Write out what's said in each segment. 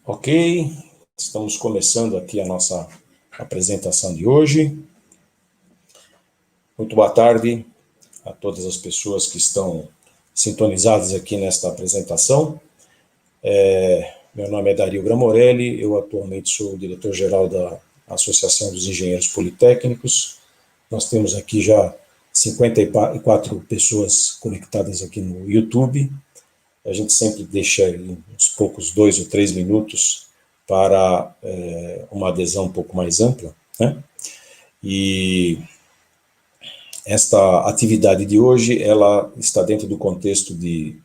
Ok, estamos começando aqui a nossa apresentação de hoje. Muito boa tarde a todas as pessoas que estão sintonizadas aqui nesta apresentação. Meu nome é Dario Gramorelli, eu atualmente sou o diretor-geral da Associação dos Engenheiros Politécnicos. Nós temos aqui já 54 pessoas conectadas aqui no YouTube. A gente sempre deixa uns poucos 2 ou 3 minutos para uma adesão um pouco mais ampla, né? E esta atividade de hoje, ela está dentro do contexto de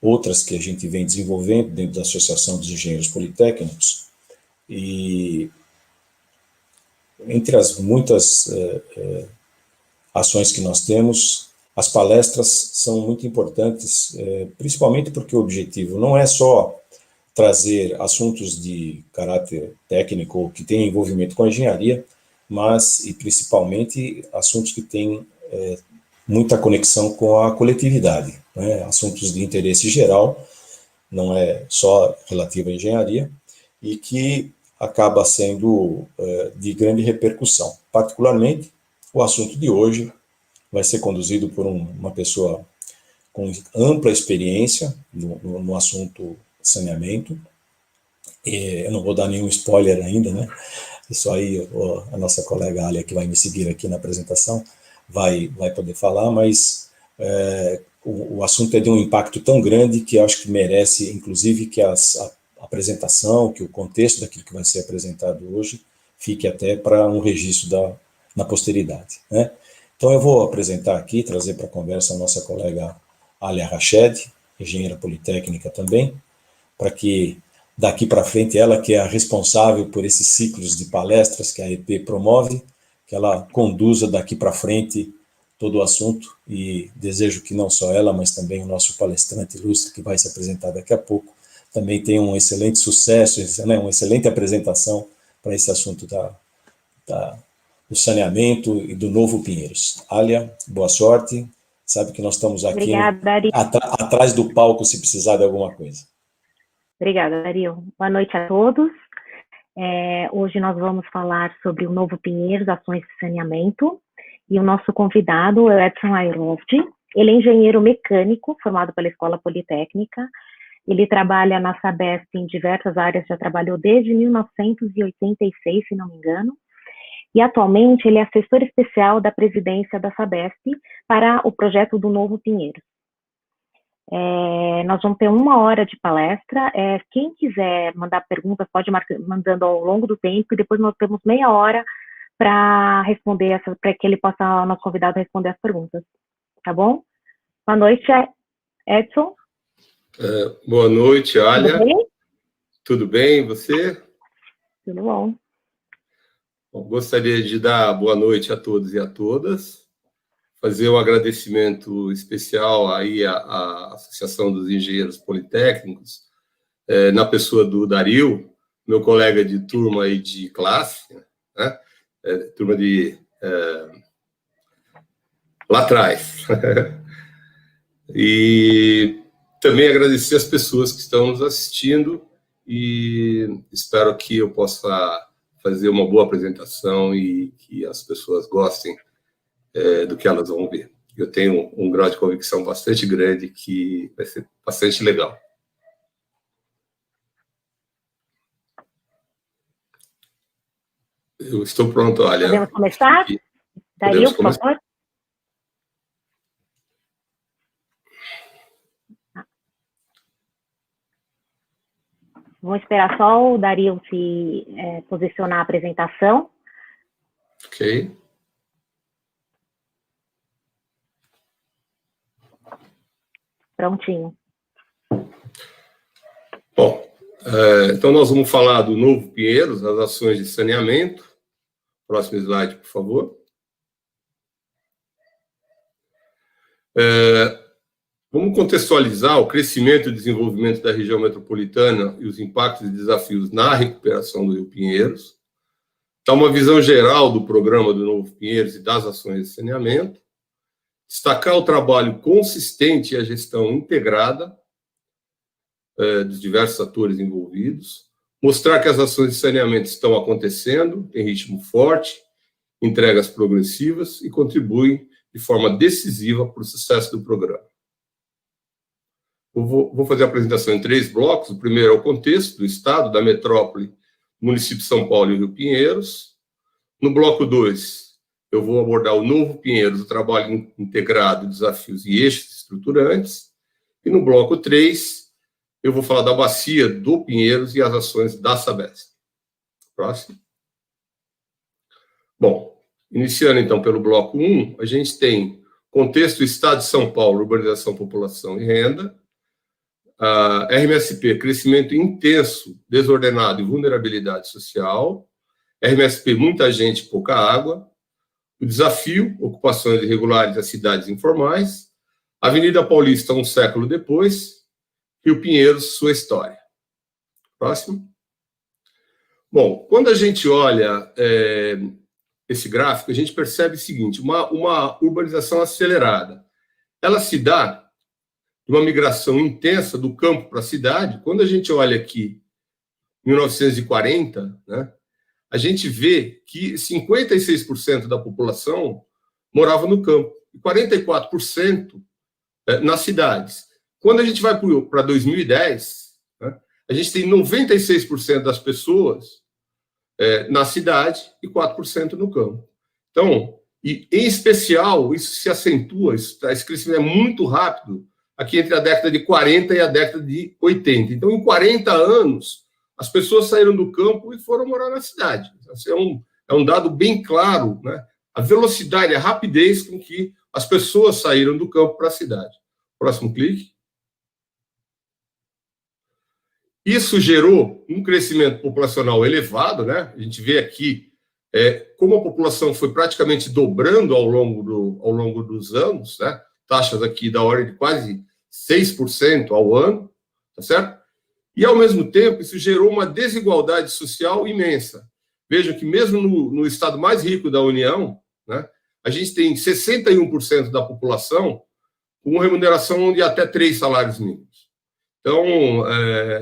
outras que a gente vem desenvolvendo dentro da Associação dos Engenheiros Politécnicos, e entre as muitas ações que nós temos, as palestras são muito importantes, principalmente porque o objetivo não é só trazer assuntos de caráter técnico ou que tenham envolvimento com a engenharia, mas, e principalmente, assuntos que têm muita conexão com a coletividade, né? Assuntos de interesse geral, não é só relativo à engenharia, e que acaba sendo de grande repercussão. Particularmente, o assunto de hoje vai ser conduzido por uma pessoa com ampla experiência no assunto saneamento. Eu não vou dar nenhum spoiler ainda, né? Isso aí a nossa colega Alia, que vai me seguir aqui na apresentação, vai poder falar, mas o assunto é de um impacto tão grande que eu acho que merece, inclusive, que a apresentação, que o contexto daquilo que vai ser apresentado hoje fique até para um registro na posteridade, né? Então eu vou apresentar aqui, trazer para a conversa a nossa colega Alia Rached, engenheira politécnica também, para que daqui para frente ela, que é a responsável por esses ciclos de palestras que a EP promove, que ela conduza daqui para frente todo o assunto, e desejo que não só ela, mas também o nosso palestrante ilustre que vai se apresentar daqui a pouco, também tenha um excelente sucesso, né, uma excelente apresentação para esse assunto do saneamento e do Novo Pinheiros. Alia, boa sorte. Sabe que nós estamos aqui atrás do palco se precisar de alguma coisa. Obrigada, Dario. Boa noite a todos. Hoje nós vamos falar sobre o Novo Pinheiros, ações de saneamento, e o nosso convidado é o Edson Airovdi. Ele é engenheiro mecânico, formado pela Escola Politécnica. Ele trabalha na Sabesp em diversas áreas, já trabalhou desde 1986, se não me engano, e atualmente ele é assessor especial da presidência da Sabesp para o projeto do Novo Pinheiros. Nós vamos ter 1 hora de palestra. Quem quiser mandar perguntas pode ir mandando ao longo do tempo, e depois nós temos meia hora para responder para que ele possa, nosso convidado, responder as perguntas. Tá bom? Boa noite, Edson. Boa noite, Alia. Tudo bem? Tudo bem, você? Tudo bom. Bom, gostaria de dar boa noite a todos e a todas, fazer um agradecimento especial aí à Associação dos Engenheiros Politécnicos, na pessoa do Dario, meu colega de turma e de classe, né? Turma de lá atrás. E também agradecer as pessoas que estão nos assistindo, e espero que eu possa fazer uma boa apresentação e que as pessoas gostem do que elas vão ver. Eu tenho um grau de convicção bastante grande que vai ser bastante legal. Eu estou pronto, Alia. Podemos começar? Dario, por favor. Vamos esperar só o Dario se posicionar a apresentação. Ok. Prontinho. Bom, então nós vamos falar do Novo Pinheiros, as ações de saneamento. Próximo slide, por favor. Vamos contextualizar o crescimento e desenvolvimento da região metropolitana e os impactos e desafios na recuperação do Rio Pinheiros. Então, uma visão geral do programa do Novo Pinheiros e das ações de saneamento. Destacar o trabalho consistente e a gestão integrada dos diversos atores envolvidos. mostrar que as ações de saneamento estão acontecendo, tem ritmo forte, entregas progressivas e contribuem de forma decisiva para o sucesso do programa. Eu vou fazer a apresentação em 3 blocos. O primeiro é o contexto do Estado, da metrópole, município de São Paulo e Rio Pinheiros. No bloco 2, eu vou abordar o novo Pinheiros, o trabalho integrado, desafios e eixos estruturantes. E no bloco 3, eu vou falar da bacia do Pinheiros e as ações da Sabesp. Próximo. Bom, iniciando então pelo bloco 1, a gente tem contexto Estado de São Paulo, urbanização, população e renda. RMSP, crescimento intenso, desordenado e vulnerabilidade social. RMSP, muita gente, pouca água. O desafio, ocupações irregulares das cidades informais. Avenida Paulista, um século depois. Rio Pinheiros, sua história. Próximo. Bom, quando a gente olha esse gráfico, a gente percebe o seguinte, uma urbanização acelerada. Ela se dá de uma migração intensa do campo para a cidade. Quando a gente olha aqui, 1940, né, a gente vê que 56% da população morava no campo e 44% nas cidades. Quando a gente vai para 2010, né, a gente tem 96% das pessoas na cidade e 4% no campo. Então, e em especial, isso se acentua, esse crescimento é muito rápido, aqui entre a década de 40 e a década de 80. Então, em 40 anos, as pessoas saíram do campo e foram morar na cidade. Esse é um dado bem claro, né? A velocidade, a rapidez com que as pessoas saíram do campo para a cidade. Próximo clique. Isso gerou um crescimento populacional elevado, né? A gente vê aqui como a população foi praticamente dobrando ao longo dos anos, né? Taxas aqui da ordem de quase 6% ao ano, tá certo? E, ao mesmo tempo, isso gerou uma desigualdade social imensa. Vejam que mesmo no estado mais rico da União, né, a gente tem 61% da população com remuneração de até 3 salários mínimos. Então,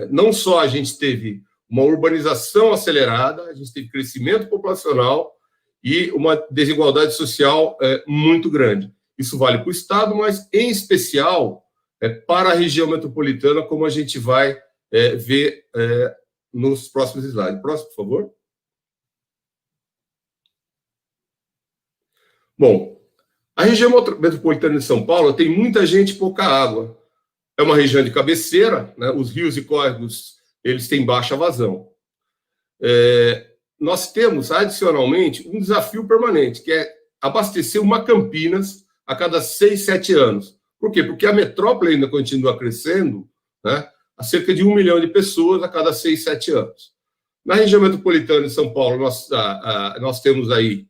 não só a gente teve uma urbanização acelerada, a gente teve crescimento populacional e uma desigualdade social muito grande. Isso vale para o Estado, mas, em especial, para a região metropolitana, como a gente vai ver nos próximos slides. Próximo, por favor. Bom, a região metropolitana de São Paulo tem muita gente e pouca água. É uma região de cabeceira, né? Os rios e córregos, eles têm baixa vazão. Nós temos, adicionalmente, um desafio permanente, que é abastecer uma Campinas a cada 6, 7 anos. Por quê? Porque a metrópole ainda continua crescendo, né, a cerca de 1 milhão de pessoas a cada 6, 7 anos. Na região metropolitana de São Paulo, nós temos aí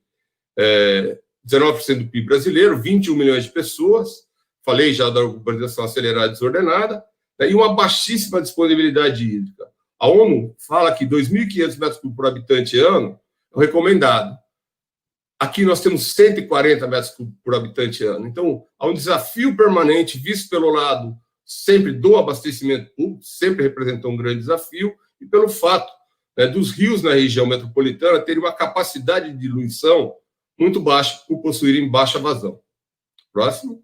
19% do PIB brasileiro, 21 milhões de pessoas, falei já da urbanização acelerada e desordenada, né, e uma baixíssima disponibilidade hídrica. A ONU fala que 2.500 metros cúbicos por habitante ano é o recomendado. Aqui nós temos 140 metros cúbicos por habitante ano. Então, há um desafio permanente, visto pelo lado sempre do abastecimento público, sempre representou um grande desafio, e pelo fato, né, dos rios na região metropolitana terem uma capacidade de diluição muito baixa, por possuírem baixa vazão. Próximo.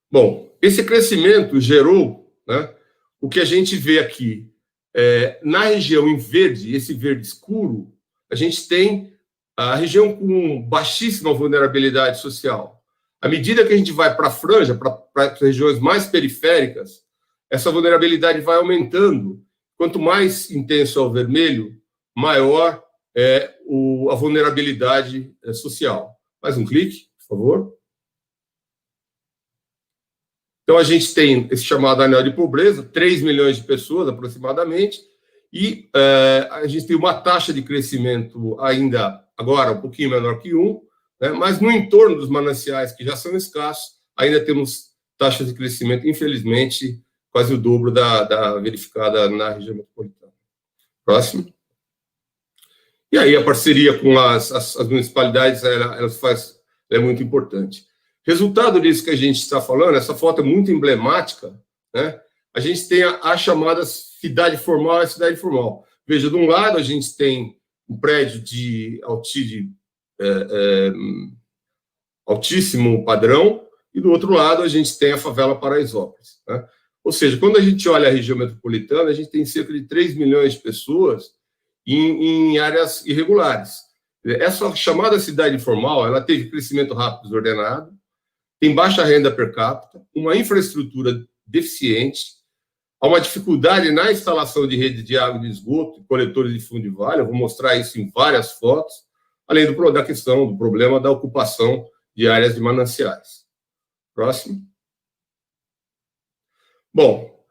Bom, esse crescimento gerou, né, o que a gente vê aqui. Na região em verde, esse verde escuro, a gente tem a região com baixíssima vulnerabilidade social. À medida que a gente vai para a franja, para as regiões mais periféricas, essa vulnerabilidade vai aumentando. Quanto mais intenso é o vermelho, maior é a vulnerabilidade social. Mais um clique, por favor. Então, a gente tem esse chamado anel de pobreza, 3 milhões de pessoas aproximadamente, e a gente tem uma taxa de crescimento ainda, agora, um pouquinho menor que 1, né, mas no entorno dos mananciais, que já são escassos, ainda temos taxas de crescimento, infelizmente, quase o dobro da verificada na região metropolitana. Próximo. E aí, a parceria com as municipalidades, ela é muito importante. Resultado disso que a gente está falando, essa foto é muito emblemática, né? a gente tem a chamada cidade formal e a cidade formal. Veja, de um lado, a gente tem um prédio de altíssimo padrão, e do outro lado, a gente tem a favela Paraisópolis, né? Ou seja, quando a gente olha a região metropolitana, a gente tem cerca de 3 milhões de pessoas em áreas irregulares. Essa chamada cidade informal, ela teve crescimento rápido desordenado, tem baixa renda per capita, uma infraestrutura deficiente, há uma dificuldade na instalação de rede de água e de esgoto, e coletores de fundo de vale, eu vou mostrar isso em várias fotos, além da questão do problema da ocupação de áreas de mananciais. Próximo. Bom,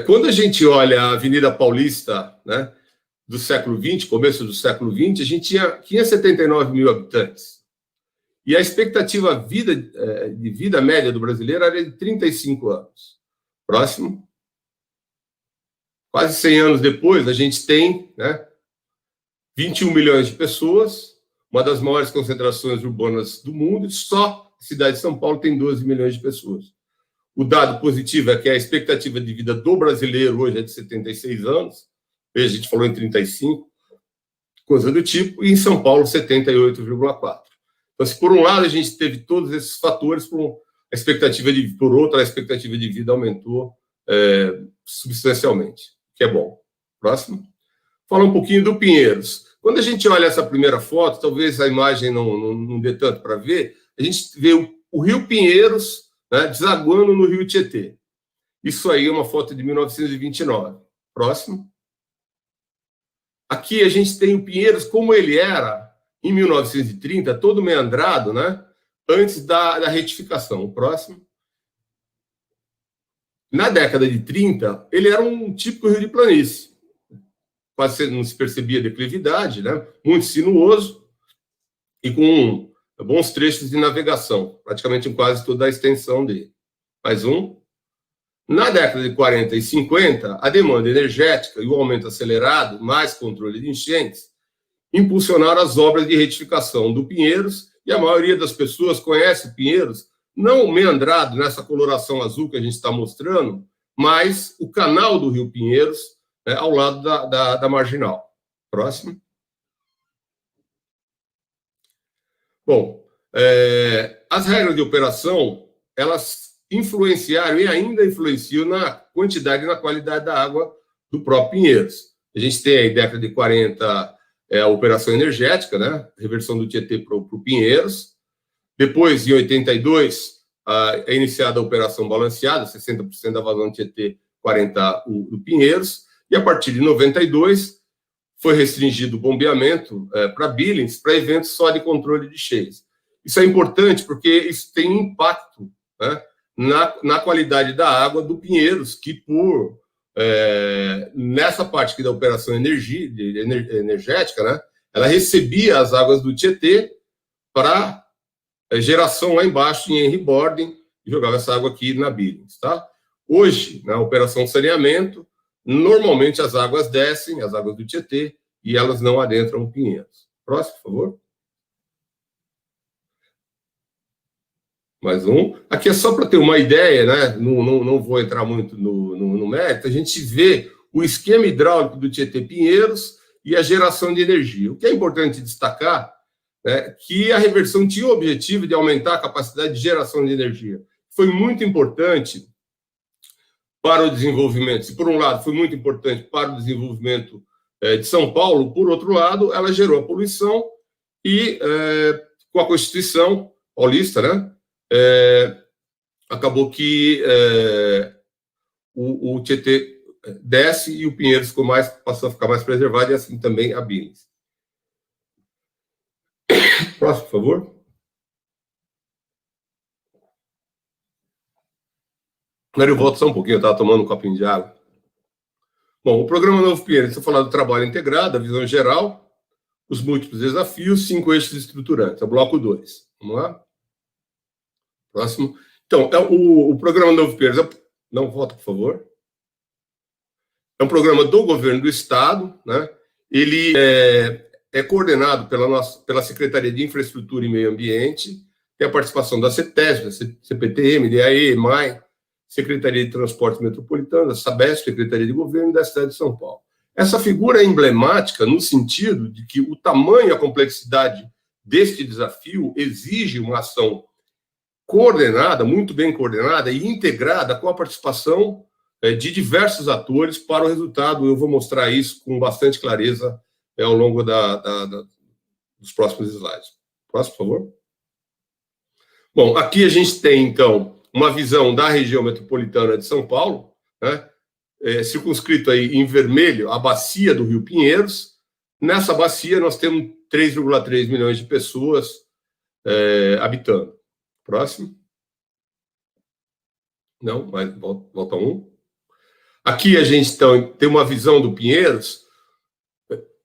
quando a gente olha a Avenida Paulista, né, do século XX, começo do século XX, a gente tinha 579 mil habitantes. E a expectativa de vida média do brasileiro era de 35 anos. Próximo. Quase 100 anos depois, a gente tem, né, 21 milhões de pessoas, uma das maiores concentrações urbanas do mundo, e só a cidade de São Paulo tem 12 milhões de pessoas. O dado positivo é que a expectativa de vida do brasileiro hoje é de 76 anos, a gente falou em 35, coisa do tipo, e em São Paulo, 78,4. Então, se por um lado a gente teve todos esses fatores, por outro, a expectativa de vida aumentou substancialmente, que é bom. Próximo. Falar um pouquinho do Pinheiros. Quando a gente olha essa primeira foto, talvez a imagem não dê tanto para ver, a gente vê o Rio Pinheiros, né, desaguando no Rio Tietê. Isso aí é uma foto de 1929. Próximo. Aqui a gente tem o Pinheiros como ele era em 1930, todo meandrado, né, antes da retificação. O próximo. Na década de 30, ele era um típico rio de planície. Quase não se percebia declividade, né, muito sinuoso e com bons trechos de navegação, praticamente em quase toda a extensão dele. Mais um. Na década de 40 e 50, a demanda energética e o aumento acelerado, mais controle de enchentes, impulsionaram as obras de retificação do Pinheiros, e a maioria das pessoas conhece o Pinheiros, não meandrado nessa coloração azul que a gente está mostrando, mas o canal do Rio Pinheiros, né, ao lado da marginal. Próximo. Bom, as regras de operação, elas influenciaram e ainda influenciam na quantidade e na qualidade da água do próprio Pinheiros. A gente tem aí, década de 40, a operação energética, né? Reversão do Tietê para o Pinheiros. Depois, em 82, é iniciada a operação balanceada, 60% da vazão do Tietê, 40% do Pinheiros. E a partir de 92, foi restringido o bombeamento para Billings, para eventos só de controle de cheias. Isso é importante porque isso tem impacto, né, na qualidade da água do Pinheiros, que nessa parte aqui da operação energética, né, ela recebia as águas do Tietê para geração lá embaixo em Henry Borden e jogava essa água aqui na Billings, tá? Hoje, na operação saneamento, normalmente as águas descem, as águas do Tietê, e elas não adentram o Pinheiros. Próximo, por favor. Mais um. Aqui é só para ter uma ideia, né? Não vou entrar muito no mérito. A gente vê o esquema hidráulico do Tietê Pinheiros e a geração de energia. O que é importante destacar é que a reversão tinha o objetivo de aumentar a capacidade de geração de energia. Foi muito importante para o desenvolvimento. Se, por um lado, foi muito importante para o desenvolvimento de São Paulo, por outro lado, ela gerou a poluição e, com a Constituição paulista, né, acabou que o Tietê desce e o Pinheiros passou a ficar mais preservado, e assim também a Billings. Próximo, por favor. Agora eu volto só um pouquinho, eu estava tomando um copinho de água. Bom, o programa Novo Pinheiros, estou falando do trabalho integrado, a visão geral, os múltiplos desafios, 5 eixos estruturantes, é o bloco 2. Vamos lá? Próximo. Então, o programa Novo Pinheiros, não, volta, por favor. É um programa do governo do Estado, né? Ele é coordenado pela Secretaria de Infraestrutura e Meio Ambiente, tem a participação da CETESB, da CPTM, DAE, EMAI, Secretaria de Transportes Metropolitano, da Sabesp, Secretaria de Governo da cidade de São Paulo. Essa figura é emblemática no sentido de que o tamanho e a complexidade deste desafio exige uma ação coordenada, muito bem coordenada e integrada com a participação de diversos atores para o resultado. Eu vou mostrar isso com bastante clareza ao longo dos próximos slides. Próximo, por favor. Bom, aqui a gente tem, então, uma visão da região metropolitana de São Paulo, né? Circunscrito aí em vermelho a bacia do Rio Pinheiros. Nessa bacia nós temos 3,3 milhões de pessoas habitando. Próximo. Não, mas volta um. Aqui a gente então, tem uma visão do Pinheiros.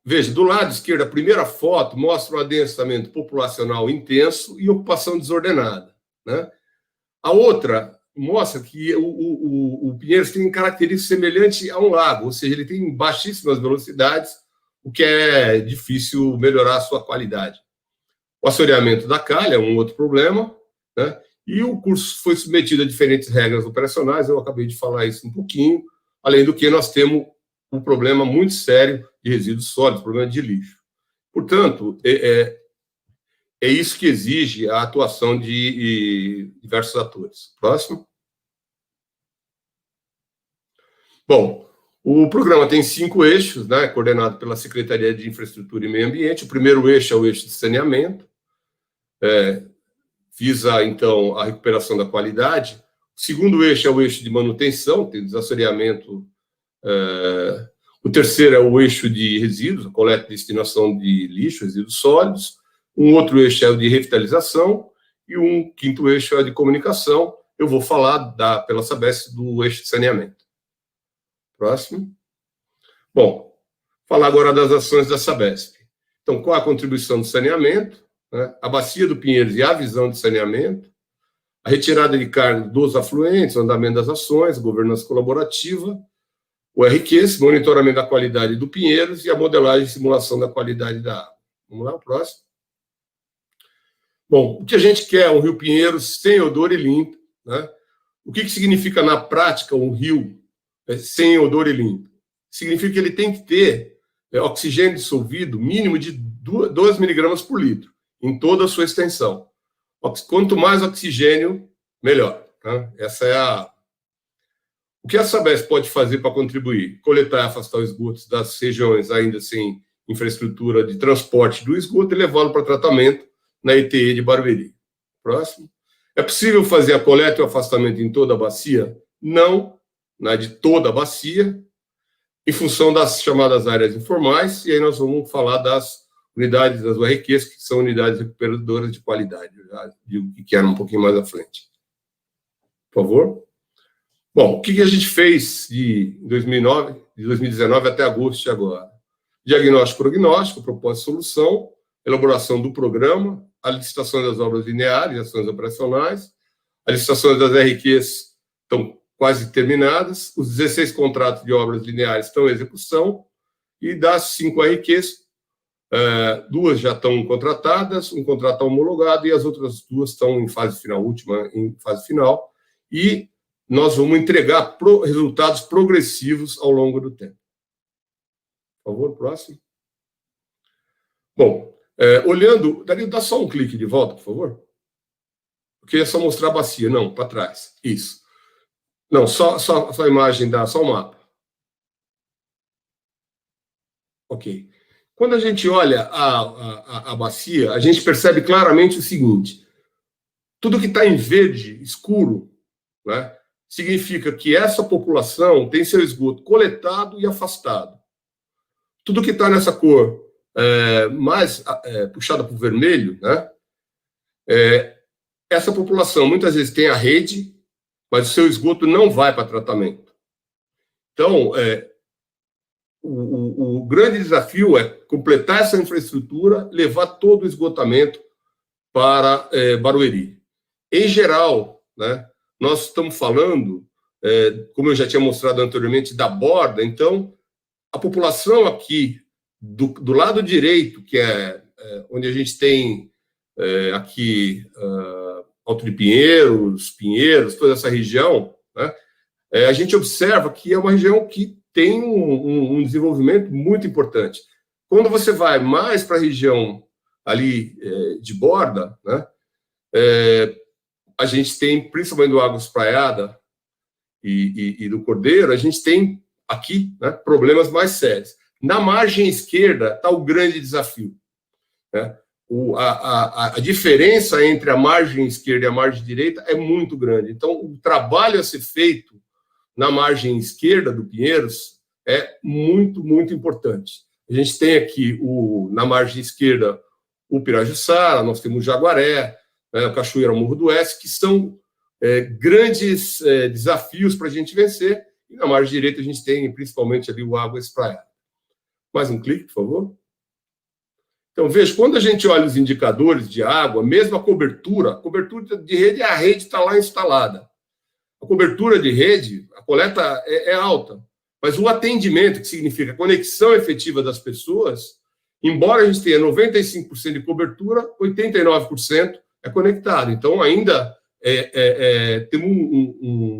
Veja, do lado esquerdo, a primeira foto mostra um adensamento populacional intenso e ocupação desordenada, né? A outra mostra que o Pinheiros tem características semelhantes a um lago, ou seja, ele tem baixíssimas velocidades, o que é difícil melhorar a sua qualidade. O assoreamento da calha é um outro problema, né? E o curso foi submetido a diferentes regras operacionais, eu acabei de falar isso um pouquinho, além do que nós temos um problema muito sério de resíduos sólidos, problema de lixo. Portanto, é isso que exige a atuação de diversos atores. Próximo. Bom, o programa tem 5 eixos, né, coordenado pela Secretaria de Infraestrutura e Meio Ambiente. O primeiro eixo é o eixo de saneamento, visa, então, a recuperação da qualidade. O segundo eixo é o eixo de manutenção, tem desassoreamento. O terceiro é o eixo de resíduos, a coleta e destinação de lixo, resíduos sólidos. Um outro eixo é o de revitalização e um quinto eixo é o de comunicação. Eu vou falar pela Sabesp do eixo de saneamento. Próximo. Bom, falar agora das ações da Sabesp. Então, qual a contribuição do saneamento, né? A bacia do Pinheiros e a visão de saneamento, a retirada de carga dos afluentes, o andamento das ações, a governança colaborativa, o RQS, monitoramento da qualidade do Pinheiros e a modelagem e simulação da qualidade da água. Vamos lá, o próximo. Bom, o que a gente quer é um rio Pinheiros sem odor e limpo, né? O que significa na prática um rio sem odor e limpo? Significa que ele tem que ter oxigênio dissolvido mínimo de 2 miligramas por litro, em toda a sua extensão. Quanto mais oxigênio, melhor. Tá? Essa é O que a Sabesp pode fazer para contribuir? Coletar e afastar os esgotos das regiões ainda sem infraestrutura de transporte do esgoto e levá-lo para tratamento na ETE de Barueri. Próximo. É possível fazer a coleta e o afastamento em toda a bacia? Não, na de toda a bacia, em função das chamadas áreas informais, e aí nós vamos falar das unidades das URQs, que são unidades recuperadoras de qualidade, já digo que quero um pouquinho mais à frente. Por favor. Bom, o que a gente fez de 2019 até agosto de agora? Diagnóstico-prognóstico, proposta de solução, elaboração do programa, a licitação das obras lineares, ações operacionais, as licitações das RQs estão quase terminadas, os 16 contratos de obras lineares estão em execução, e das 5 RQs, 2 já estão contratadas, um contrato homologado, e as outras 2 estão em fase final, última em fase final, e nós vamos entregar resultados progressivos ao longo do tempo. Por favor, próximo. Bom, olhando... Dá só um clique de volta, por favor. Porque é só mostrar a bacia. Não, para trás. Isso. Não, só a imagem, só o mapa. Ok. Quando a gente olha a bacia, a gente percebe claramente o seguinte. Tudo que está em verde escuro, né, significa que essa população tem seu esgoto coletado e afastado. Tudo que está nessa cor mais puxada para o vermelho, né, essa população muitas vezes tem a rede, mas o seu esgoto não vai para tratamento. Então, o grande desafio é completar essa infraestrutura, levar todo o esgotamento para Barueri. Em geral, né, nós estamos falando, como eu já tinha mostrado anteriormente, da borda. Então, a população aqui, do lado direito, que é onde a gente tem aqui Alto de Pinheiros, toda essa região, né? A gente observa que é uma região que tem um desenvolvimento muito importante. Quando você vai mais para a região ali de borda, né, a gente tem, principalmente do Água Espraiada e do Cordeiro, a gente tem aqui, né, problemas mais sérios. Na margem esquerda está o grande desafio, né? A diferença entre a margem esquerda e a margem direita é muito grande. Então, o trabalho a ser feito na margem esquerda do Pinheiros é muito, muito importante. A gente tem aqui, na margem esquerda, o Pirajussara, nós temos o Jaguaré, né, o Cachoeira Morro do Oeste, que são grandes desafios para a gente vencer. E na margem direita a gente tem, principalmente, ali o Água Espraiada. Mais um clique, por favor. Então, veja, quando a gente olha os indicadores de água, mesmo a cobertura de rede, a rede está lá instalada. A cobertura de rede, a coleta é alta, mas o atendimento, que significa a conexão efetiva das pessoas, embora a gente tenha 95% de cobertura, 89% é conectado. Então, ainda tem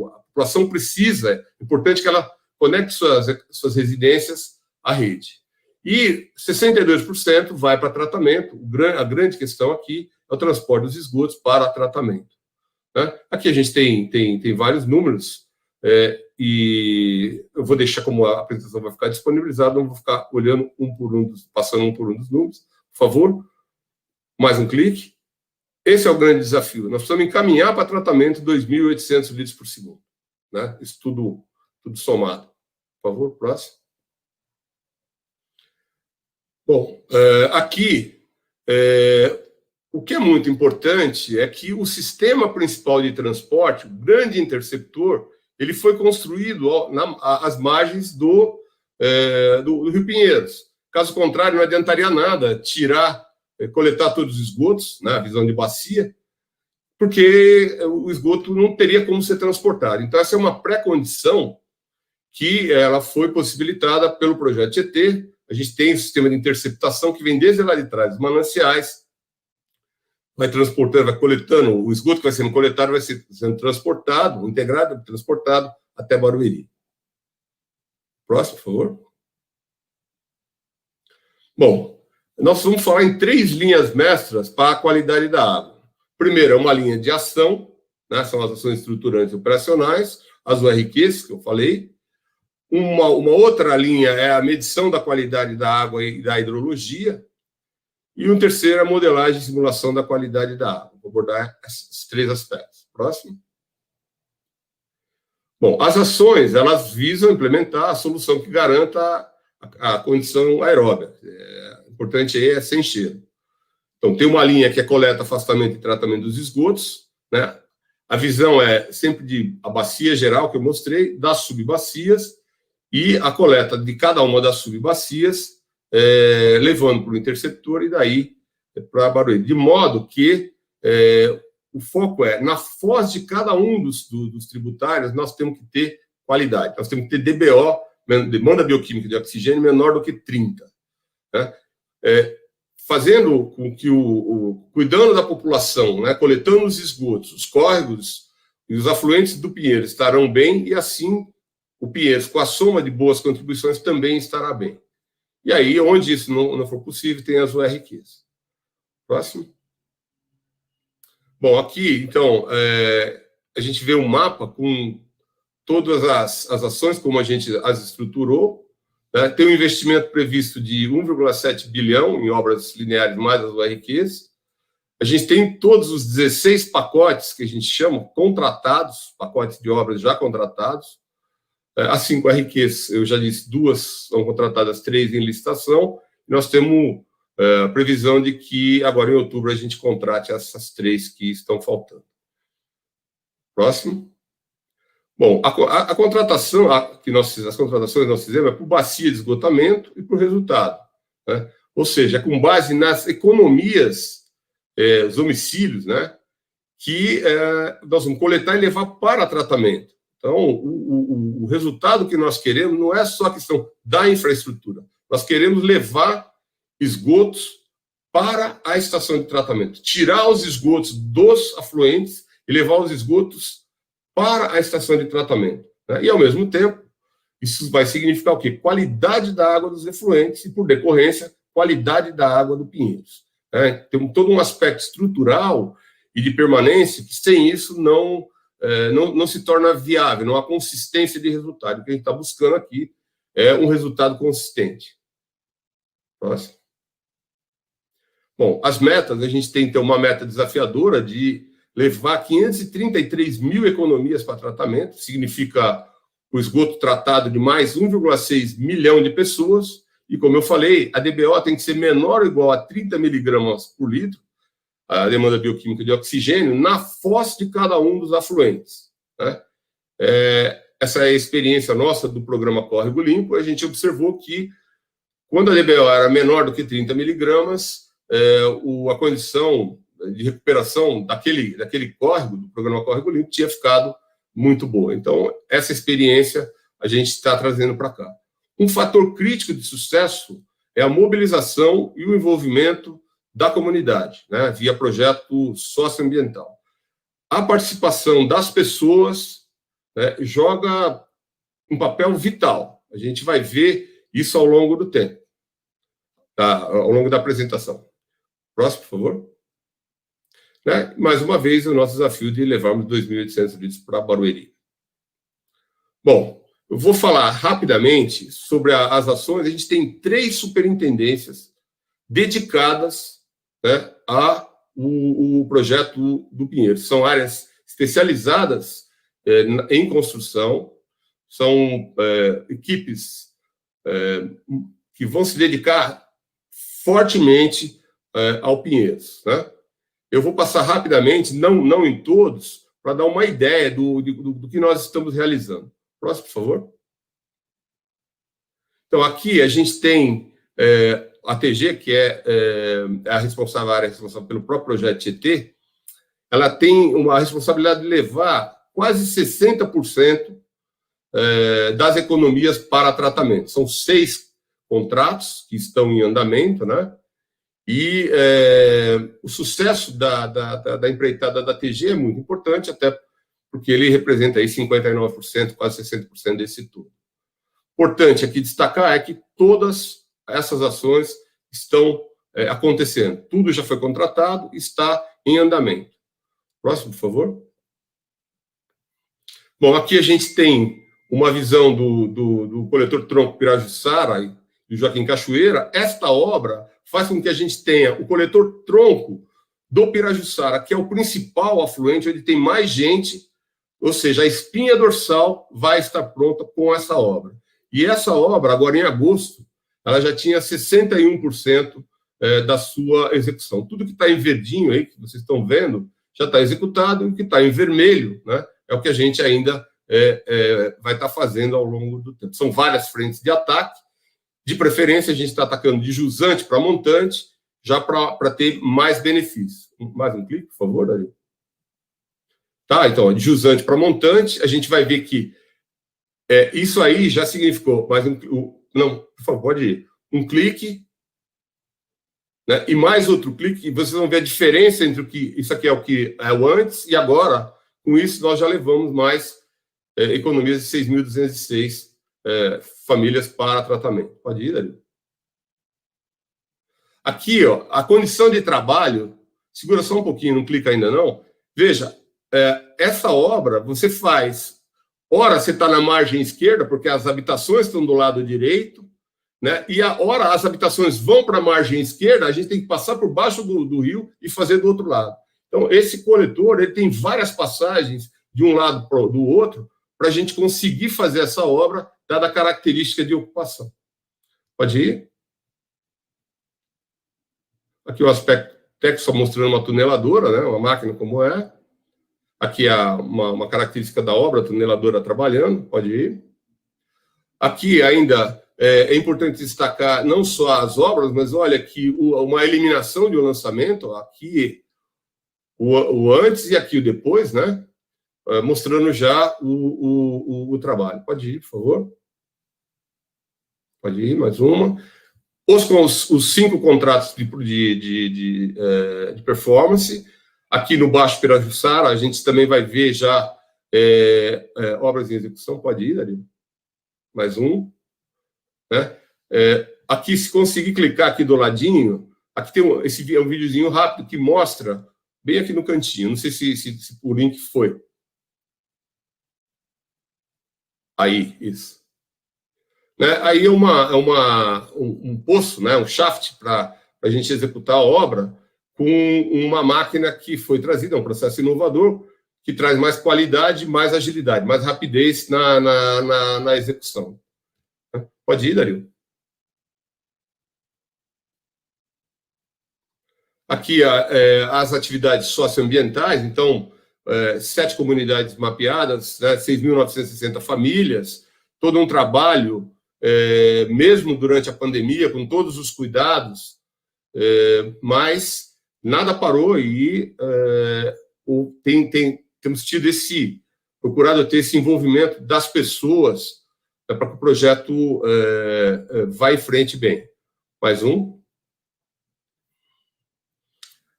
a população precisa, é importante que ela conecte suas residências à rede. E 62% vai para tratamento. A grande questão aqui é o transporte dos esgotos para tratamento, né? Aqui a gente tem vários números, e eu vou deixar, como a apresentação vai ficar disponibilizada, não vou ficar olhando passando um por um dos números. Por favor, mais um clique. Esse é o grande desafio. Nós precisamos encaminhar para tratamento 2.800 litros por segundo, né? Isso tudo somado. Por favor, próximo. Bom, aqui, o que é muito importante é que o sistema principal de transporte, o grande interceptor, ele foi construído às margens do Rio Pinheiros. Caso contrário, não adiantaria nada coletar todos os esgotos, né, a visão de bacia, porque o esgoto não teria como ser transportado. Então, essa é uma pré-condição que ela foi possibilitada pelo projeto Tietê. A gente tem um sistema de interceptação que vem desde lá de trás, os mananciais, vai transportando, vai coletando, o esgoto que vai sendo coletado vai sendo transportado, integrado, transportado até Barueri. Próximo, por favor. Bom, nós vamos falar em 3 linhas mestras para a qualidade da água. Primeiro, é uma linha de ação, né, são as ações estruturantes e operacionais, as URQs, que eu falei. Uma outra linha é a medição da qualidade da água e da hidrologia. E um terceiro é a modelagem e simulação da qualidade da água. Vou abordar esses 3 aspectos. Próximo. Bom, as ações, elas visam implementar a solução que garanta a condição aeróbica. O importante aí é sem cheiro. Então, tem uma linha que é coleta, afastamento e tratamento dos esgotos, né? A visão é sempre a bacia geral que eu mostrei, das subbacias, e a coleta de cada uma das subbacias, levando para o interceptor e daí para Barueri. De modo que o foco na foz de cada um dos tributários, nós temos que ter qualidade. Nós temos que ter DBO, demanda bioquímica de oxigênio, menor do que 30. Né? Fazendo com que cuidando da população, né, coletando os esgotos, os córregos e os afluentes do Pinheiros estarão bem, e assim o Pinheiros, com a soma de boas contribuições, também estará bem. E aí, onde isso não for possível, tem as URQs. Próximo. Bom, aqui, então, a gente vê um mapa com todas as ações, como a gente as estruturou. Né? Tem um investimento previsto de 1,7 bilhão em obras lineares mais as URQs. A gente tem todos os 16 pacotes que a gente chama contratados, pacotes de obras já contratados. As 5 RQs, eu já disse, 2 são contratadas, 3 em licitação. Nós temos a previsão de que agora em outubro a gente contrate essas 3 que estão faltando. Próximo. Bom, a contratação, as contratações nós fizemos é por bacia de esgotamento e por resultado, né? Ou seja, é com base nas economias, os domicílios, né, que nós vamos coletar e levar para tratamento. Então, o resultado que nós queremos não é só a questão da infraestrutura. Nós queremos levar esgotos para a estação de tratamento, tirar os esgotos dos afluentes e levar os esgotos para a estação de tratamento, né? E, ao mesmo tempo, isso vai significar o quê? Qualidade da água dos efluentes e, por decorrência, qualidade da água do Pinheiros, né? Tem todo um aspecto estrutural e de permanência que, sem isso, não se torna viável, não há consistência de resultado. O que a gente está buscando aqui é um resultado consistente. Próximo. Bom, as metas, a gente tem que ter uma meta desafiadora de levar 533 mil economias para tratamento, significa o esgoto tratado de mais 1,6 milhão de pessoas, e como eu falei, a DBO tem que ser menor ou igual a 30 miligramas por litro, a demanda bioquímica de oxigênio, na foz de cada um dos afluentes, né? Essa é a experiência nossa do programa Córrego Limpo. A gente observou que, quando a DBO era menor do que 30 miligramas, a condição de recuperação daquele córrego, do programa Córrego Limpo, tinha ficado muito boa. Então, essa experiência a gente está trazendo para cá. Um fator crítico de sucesso é a mobilização e o envolvimento da comunidade, né, via projeto socioambiental. A participação das pessoas, né, joga um papel vital. A gente vai ver isso ao longo do tempo, tá? Ao longo da apresentação. Próximo, por favor. Né? Mais uma vez, o nosso desafio de levarmos 2.800 litros para Barueri. Bom, eu vou falar rapidamente sobre as ações. A gente tem 3 superintendências dedicadas, né, o projeto do Pinheiros. São áreas especializadas em construção, são equipes que vão se dedicar fortemente ao Pinheiros, né? Eu vou passar rapidamente, não em todos, para dar uma ideia do que nós estamos realizando. Próximo, por favor. Então, aqui a gente tem a TG, que é a área responsável pelo próprio projeto Tietê. Ela tem uma responsabilidade de levar quase 60% das economias para tratamento. São 6 contratos que estão em andamento, né? E o sucesso da empreitada da TG é muito importante, até porque ele representa aí 59%, quase 60% desse todo. Importante aqui destacar é que todas essas ações estão acontecendo. Tudo já foi contratado, está em andamento. Próximo, por favor. Bom, aqui a gente tem uma visão do coletor tronco Pirajussara e do Joaquim Cachoeira. Esta obra faz com que a gente tenha o coletor tronco do Pirajussara, que é o principal afluente, onde tem mais gente, ou seja, a espinha dorsal vai estar pronta com essa obra. E essa obra, agora em agosto, ela já tinha 61% da sua execução. Tudo que está em verdinho aí, que vocês estão vendo, já está executado, e o que está em vermelho, né, é o que a gente ainda vai estar fazendo ao longo do tempo. São várias frentes de ataque. De preferência, a gente está atacando de jusante para montante, já para ter mais benefícios. Mais um clique, por favor, Dario. Tá, então, de jusante para montante, a gente vai ver que isso aí já significou mais não, por favor, pode ir. Um clique, né, e mais outro clique, e vocês vão ver a diferença entre isso aqui é o antes, e agora, com isso, nós já levamos mais economias de 6.206 famílias para tratamento. Pode ir, Dario. Aqui, ó, a condição de trabalho, segura só um pouquinho, não clica ainda não. Veja, essa obra você faz, ora você está na margem esquerda, porque as habitações estão do lado direito, né? E ora as habitações vão para a margem esquerda, a gente tem que passar por baixo do rio e fazer do outro lado. Então, esse coletor, ele tem várias passagens de um lado para do outro, para a gente conseguir fazer essa obra, dada a característica de ocupação. Pode ir? Aqui o aspecto técnico, só mostrando uma tuneladora, né, uma máquina como é. Aqui uma característica da obra, a tuneladora trabalhando, pode ir. Aqui ainda é importante destacar não só as obras, mas olha aqui uma eliminação de um lançamento, aqui o antes e aqui o depois, né? Mostrando já o trabalho. Pode ir, por favor. Pode ir, mais uma. Os 5 contratos de performance. Aqui no Baixo Pirajussara, a gente também vai ver já obras em execução, pode ir, Dario? Mais um. Né? Aqui, se conseguir clicar aqui do ladinho, aqui tem esse é um videozinho rápido que mostra, bem aqui no cantinho, não sei se o link foi. Aí, isso. Né? Aí é um poço, né? Um shaft para a gente executar a obra com uma máquina que foi trazida, um processo inovador, que traz mais qualidade, mais agilidade, mais rapidez na execução. Pode ir, Dario. Aqui as atividades socioambientais, então, 7 comunidades mapeadas, né, 6.960 famílias, todo um trabalho, mesmo durante a pandemia, com todos os cuidados, mas nada parou e temos tido procurado ter esse envolvimento das pessoas para que o projeto vá em frente bem. Mais um.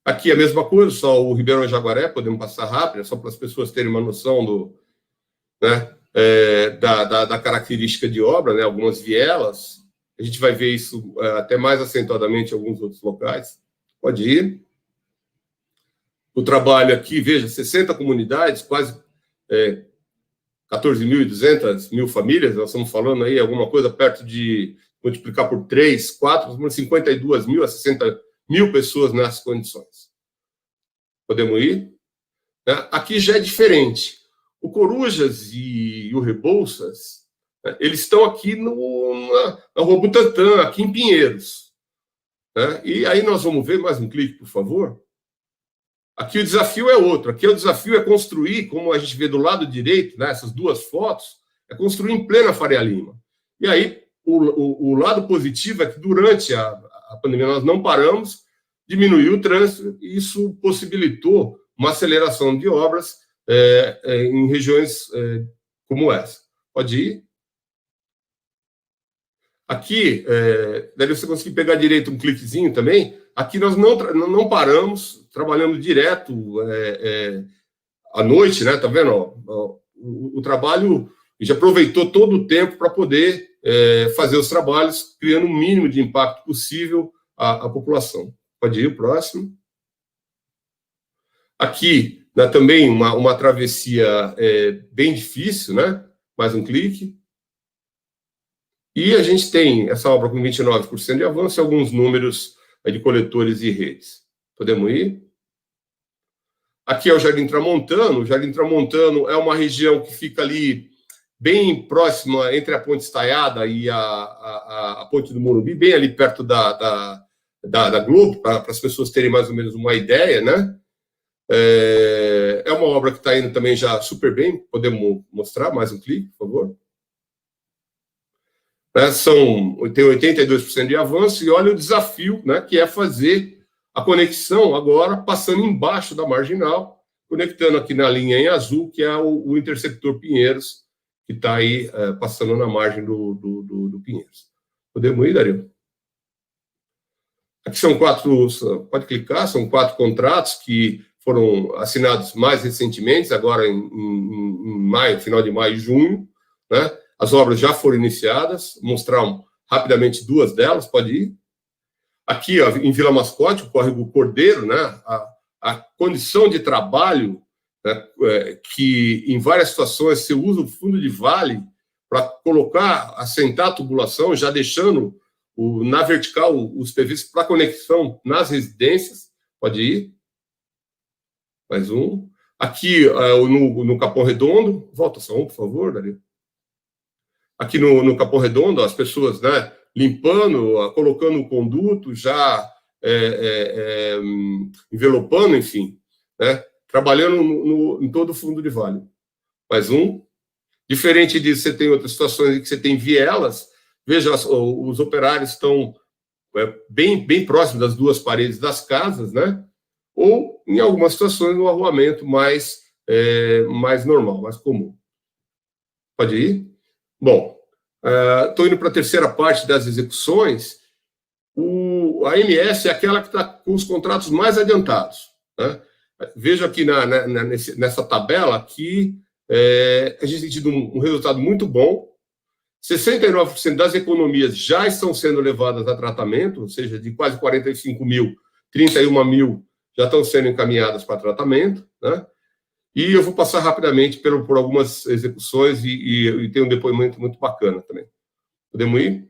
Aqui a mesma coisa, só o Ribeirão Jaguaré, podemos passar rápido, só para as pessoas terem uma noção da característica de obra, né? Algumas vielas. A gente vai ver isso até mais acentuadamente em alguns outros locais. Pode ir. O trabalho aqui, veja, 60 comunidades, quase 14.200 famílias, nós estamos falando aí alguma coisa perto de multiplicar por 3, 4, 52.000 a 60.000 pessoas nessas condições. Podemos ir? Aqui já é diferente. O Corujas e o Rebouças, eles estão aqui na Rua Butantã, aqui em Pinheiros. E aí nós vamos ver mais um clique, por favor. Aqui o desafio é outro. Aqui o desafio é construir, como a gente vê do lado direito, né, essas duas fotos, é construir em plena Faria Lima. E aí o lado positivo é que durante a pandemia nós não paramos, diminuiu o trânsito, e isso possibilitou uma aceleração de obras em regiões como essa. Pode ir? Aqui, deve você conseguir pegar direito um cliquezinho também. Aqui nós não paramos, trabalhando direto à noite, né? Tá vendo? O trabalho já aproveitou todo o tempo para poder fazer os trabalhos, criando o mínimo de impacto possível à população. Pode ir o próximo. Aqui, né, também uma travessia bem difícil, né? Mais um clique. E a gente tem essa obra com 29% de avanço e alguns números de coletores e redes. Podemos ir? Aqui é o Jardim Tramontano. O Jardim Tramontano é uma região que fica ali bem próxima entre a Ponte Estaiada e a Ponte do Morumbi, bem ali perto da Globo, para as pessoas terem mais ou menos uma ideia, né? É uma obra que está indo também já super bem. Podemos mostrar mais um clique, por favor? Tem 82% de avanço, e olha o desafio, né, que é fazer a conexão agora passando embaixo da marginal, conectando aqui na linha em azul, que é o interceptor Pinheiros, que está aí passando na margem do Pinheiros. Podemos ir, Dario? Aqui são 4, pode clicar, são 4 contratos que foram assinados mais recentemente, agora em maio, final de maio e junho, né? As obras já foram iniciadas, mostrar rapidamente 2 delas, pode ir. Aqui, ó, em Vila Mascote, o córrego Cordeiro, né, a condição de trabalho, né, que em várias situações você usa o fundo de vale para colocar, assentar a tubulação, já deixando na vertical os PVCs para conexão nas residências, pode ir. Mais um. Aqui, no Capão Redondo, volta só um, por favor, Dario. Aqui no Capão Redondo, as pessoas, né, limpando, colocando o conduto, já envelopando, enfim, né, trabalhando em todo o fundo de vale. Mais um. Diferente disso, você tem outras situações em que você tem vielas. Veja, os operários estão bem próximos das 2 paredes das casas, né? Ou, em algumas situações, no arruamento mais normal, mais comum. Pode ir? Bom, estou indo para a terceira parte das execuções. A AMS é aquela que está com os contratos mais adiantados, né? Veja aqui nessa tabela que a gente tem tido um resultado muito bom. 69% das economias já estão sendo levadas a tratamento, ou seja, de quase 45 mil, 31 mil já estão sendo encaminhadas para tratamento, né? E eu vou passar rapidamente por algumas execuções e tem um depoimento muito bacana também. Podemos ir?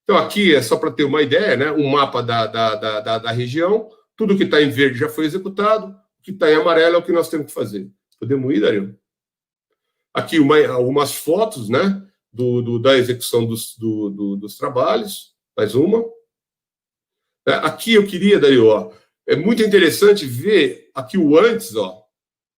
Então, aqui é só para ter uma ideia, né? Um mapa da região. Tudo que está em verde já foi executado. O que está em amarelo é o que nós temos que fazer. Podemos ir, Dario? Aqui algumas fotos, né? Da execução dos trabalhos. Mais uma. Aqui eu queria, Dario, ó, é muito interessante ver aqui o antes, ó,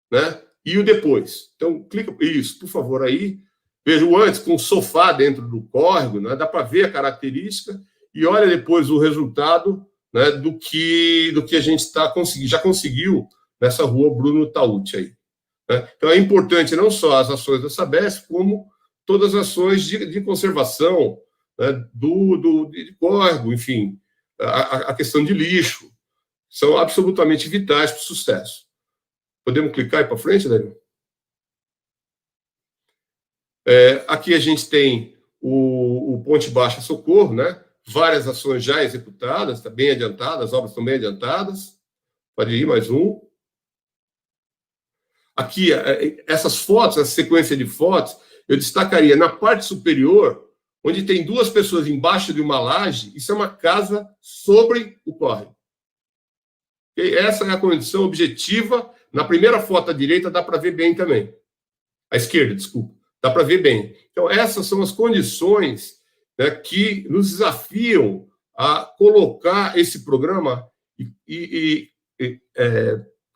né? E o depois. Então, clica isso, por favor, aí. Veja o antes com o sofá dentro do córrego, né? Dá para ver a característica e olha depois o resultado, né, do que a gente já conseguiu nessa rua Bruno Tauti aí. Né? Então, é importante não só as ações da Sabesp, como todas as ações de conservação, né, de córrego, enfim, a questão de lixo, são absolutamente vitais para o sucesso. Podemos clicar aí para frente, Daniel? Aqui a gente tem o Ponte Baixa Socorro, né? Várias ações já executadas, está bem adiantadas, as obras estão bem adiantadas. Pode ir, mais um. Aqui, essas fotos, essa sequência de fotos, eu destacaria na parte superior, onde tem duas pessoas embaixo de uma laje, isso é uma casa sobre o córrego. E essa é a condição objetiva. Na primeira foto à direita dá para ver bem também. À esquerda, desculpa. Dá para ver bem. Então, essas são as condições, né, que nos desafiam a colocar esse programa e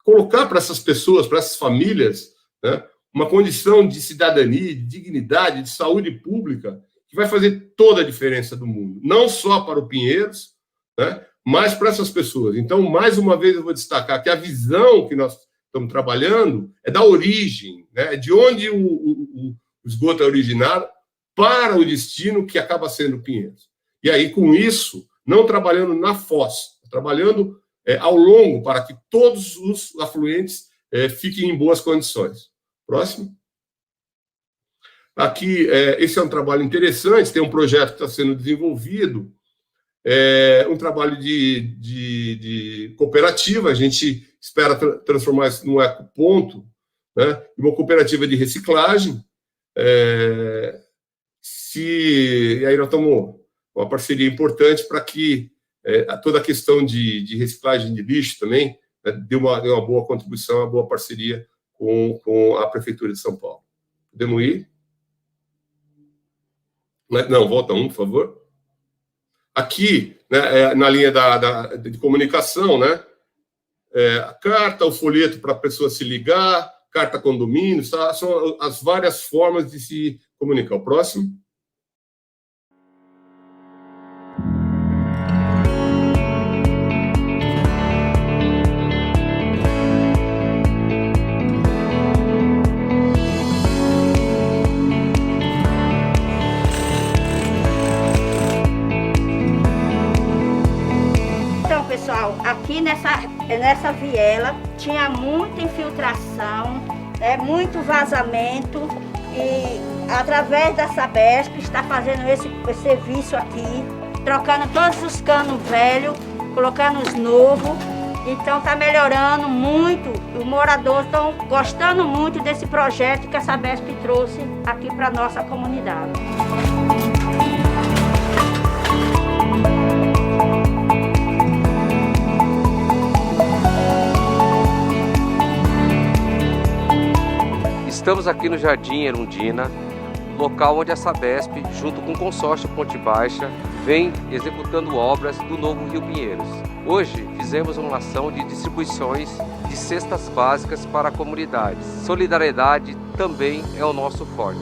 colocar para essas pessoas, para essas famílias, né, uma condição de cidadania, de dignidade, de saúde pública, que vai fazer toda a diferença do mundo. Não só para o Pinheiros, né, mas para essas pessoas. Então, mais uma vez, eu vou destacar que a visão que nós estamos trabalhando é da origem, né, de onde o esgoto é originado para o destino que acaba sendo Pinheiros. E aí, com isso, não trabalhando na foz, trabalhando ao longo para que todos os afluentes fiquem em boas condições. Próximo. Aqui, esse é um trabalho interessante, tem um projeto que está sendo desenvolvido, um trabalho de cooperativa, a gente espera transformar isso num ecoponto, né, uma cooperativa de reciclagem. E aí nós estamos uma parceria importante para que toda a questão de reciclagem de lixo também, né, dê uma boa contribuição, uma boa parceria com a Prefeitura de São Paulo. Podemos ir? Não, volta um, por favor. Aqui, né, na linha de comunicação, né, a carta, o folheto para a pessoa se ligar, carta condomínio, tá? São as várias formas de se comunicar. O próximo. Então, pessoal, aqui nessa viela tinha muita infiltração, muito vazamento, e através da Sabesp está fazendo esse serviço aqui, trocando todos os canos velhos, colocando os novos. Então está melhorando muito, os moradores estão gostando muito desse projeto que a Sabesp trouxe aqui para a nossa comunidade. Estamos aqui no Jardim Erundina, local onde a Sabesp, junto com o consórcio Ponte Baixa, vem executando obras do novo Rio Pinheiros. Hoje fizemos uma ação de distribuições de cestas básicas para a comunidade. Solidariedade também é o nosso forte.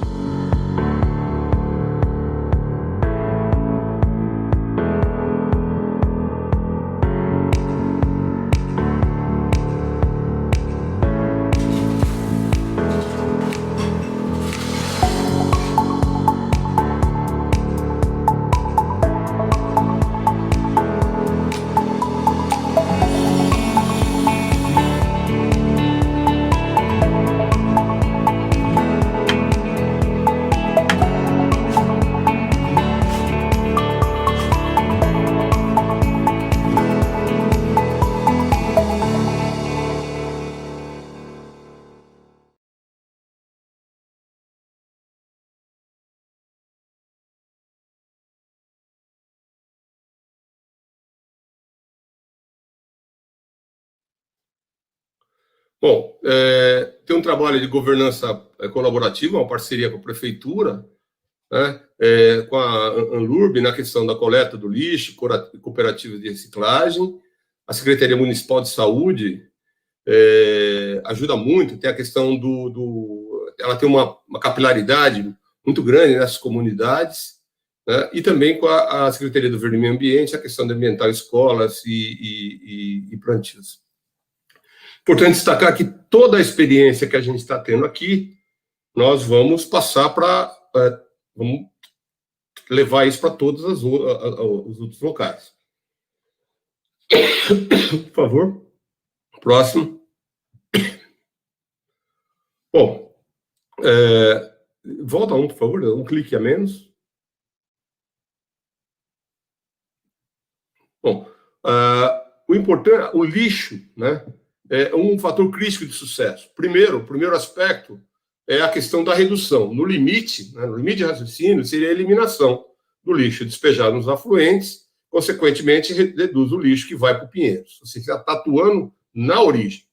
Bom, tem um trabalho de governança colaborativa, uma parceria com a prefeitura, né, com a Anlurb na questão da coleta do lixo, cooperativas de reciclagem. A Secretaria Municipal de Saúde ajuda muito, tem a questão ela tem uma capilaridade muito grande nessas comunidades, né, e também com a Secretaria do Verde e Meio Ambiente, a questão de ambiental escolas e plantios. Importante destacar que toda a experiência que a gente está tendo aqui, nós vamos passar vamos levar isso para todos os outros locais. Por favor. Próximo. Bom, volta por favor, um clique a menos. Bom, o importante, o lixo, né, é um fator crítico de sucesso. O primeiro aspecto é a questão da redução. No limite, né, no limite de raciocínio, seria a eliminação do lixo despejado nos afluentes, consequentemente, reduz o lixo que vai para o Pinheiros. Você já está atuando na origem.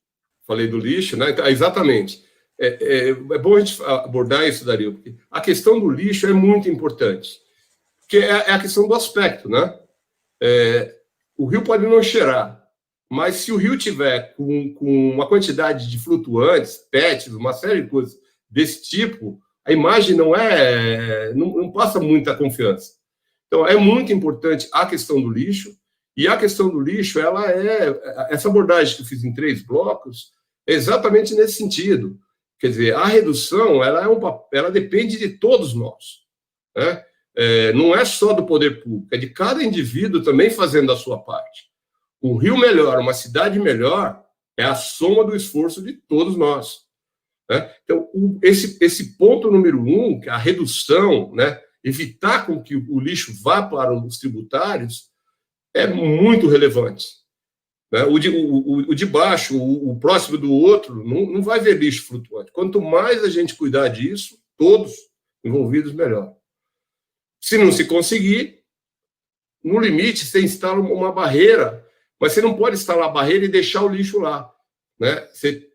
Falei do lixo, né? Então, exatamente. É bom a gente abordar isso, Dario, porque a questão do lixo é muito importante, porque é a questão do aspecto, né? O rio pode não cheirar, mas se o rio tiver com uma quantidade de flutuantes, PETs, uma série de coisas desse tipo, a imagem não passa muita confiança. Então, é muito importante a questão do lixo, e a questão do lixo, essa abordagem que eu fiz em 3 blocos, é exatamente nesse sentido. Quer dizer, a redução, ela depende de todos nós, né? Não é só do poder público, é de cada indivíduo também fazendo a sua parte. Um rio melhor, uma cidade melhor, é a soma do esforço de todos nós, né? Então, esse ponto número 1, que é a redução, né, evitar com que o lixo vá para os tributários, é muito relevante, né? O de baixo, o próximo do outro, não vai ver lixo flutuante. Quanto mais a gente cuidar disso, todos envolvidos, melhor. Se não se conseguir, no limite, você instala uma barreira, mas você não pode instalar a barreira e deixar o lixo lá, né? Você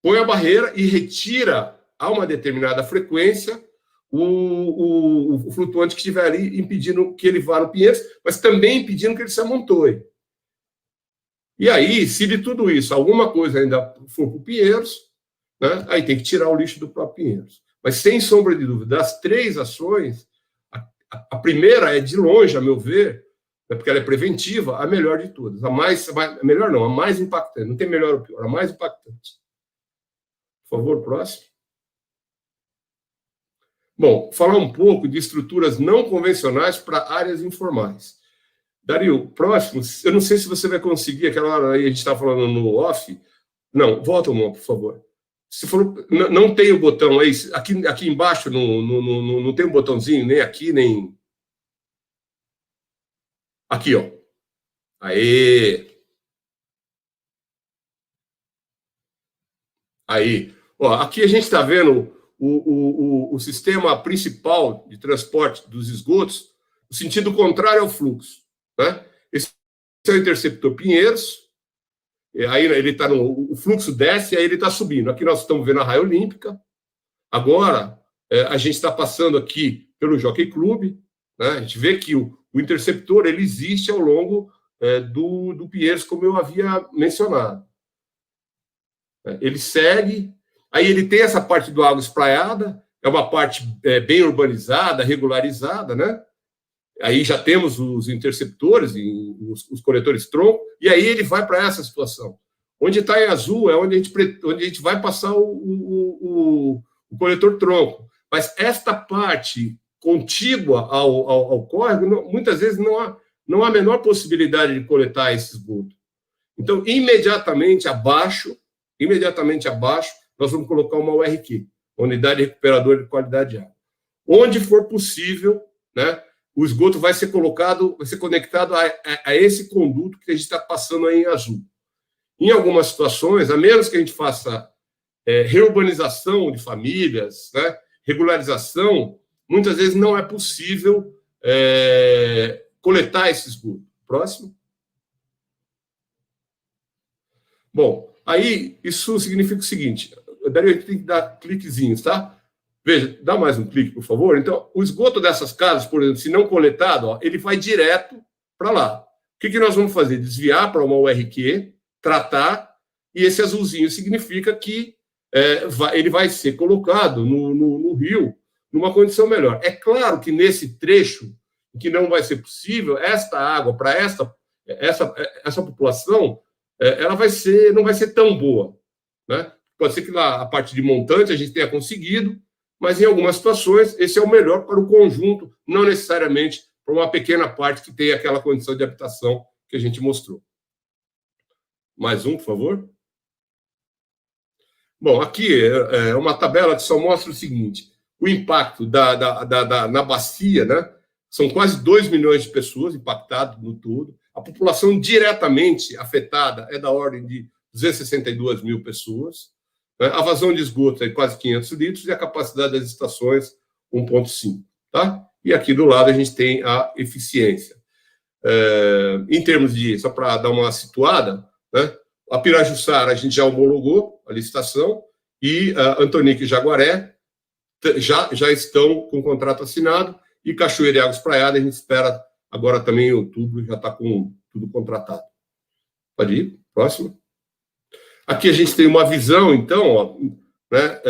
põe a barreira e retira a uma determinada frequência o flutuante que estiver ali, impedindo que ele vá no Pinheiros, mas também impedindo que ele se amontoe. E aí, se de tudo isso alguma coisa ainda for para o Pinheiros, né, aí tem que tirar o lixo do próprio Pinheiros. Mas, sem sombra de dúvida, das 3 ações, a primeira é, de longe, a meu ver, né, porque ela é preventiva, a melhor de todas. A mais impactante. Não tem melhor ou pior, a mais impactante. Por favor, próximo. Bom, falar um pouco de estruturas não convencionais para áreas informais. Dario, próximo, eu não sei se você vai conseguir, aquela hora aí a gente está falando no off. Não, volta uma, por favor. Se for, não tem o botão aí, aqui embaixo não tem um botãozinho, nem aqui, nem... Aqui, ó. Aí. Ó, aqui a gente está vendo o sistema principal de transporte dos esgotos, no sentido contrário ao fluxo, né? Esse é o interceptor Pinheiros, aí ele está o fluxo desce, aí ele está subindo. Aqui nós estamos vendo a raia olímpica. Agora, a gente está passando aqui pelo Jockey Club, né? A gente vê que o interceptor ele existe ao longo do Pinheiros, como eu havia mencionado. Ele segue. Aí ele tem essa parte do água espraiada, é uma parte bem urbanizada, regularizada, né? Aí já temos os interceptores, os coletores tronco, e aí ele vai para essa situação. Onde está em azul é onde a gente vai passar o coletor tronco. Mas esta parte contígua ao córrego, muitas vezes não há a menor possibilidade de coletar esse esgoto. Então, imediatamente abaixo, nós vamos colocar uma URQ, Unidade Recuperadora de Qualidade de Água. Onde for possível, né, o esgoto vai ser conectado a esse conduto que a gente está passando aí em azul. Em algumas situações, a menos que a gente faça reurbanização de famílias, né, regularização, muitas vezes não é possível coletar esse esgoto. Próximo. Bom, Aí, isso significa o seguinte, daí a gente tem que dar cliquezinhos, tá? Veja, dá mais um clique, por favor. Então, o esgoto dessas casas, por exemplo, se não coletado, ó, ele vai direto para lá. O que nós vamos fazer? Desviar para uma URQ, tratar, e esse azulzinho significa que ele vai ser colocado no rio numa condição melhor. É claro que nesse trecho, que não vai ser possível, esta água para essa população, ela não vai ser tão boa, né? Pode ser que lá a parte de montante a gente tenha conseguido, mas em algumas situações esse é o melhor para o conjunto, não necessariamente para uma pequena parte que tem aquela condição de habitação que a gente mostrou. Mais um, por favor. Bom, aqui é uma tabela que só mostra o seguinte, o impacto na bacia, né? São quase 2 milhões de pessoas impactadas no todo. A população diretamente afetada é da ordem de 262 mil pessoas. Né? A vazão de esgoto é quase 500 litros e a capacidade das estações, 1,5. Tá? E aqui do lado a gente tem a eficiência. Em termos de, só para dar uma situada, né? A Pirajussara a gente já homologou a licitação e a Antonico e Jaguaré já estão com o contrato assinado e Cachoeira e Águas Praiadas a gente espera agora também em outubro, já está com tudo contratado. Pode ir, próximo. Aqui a gente tem uma visão, então, ó, né,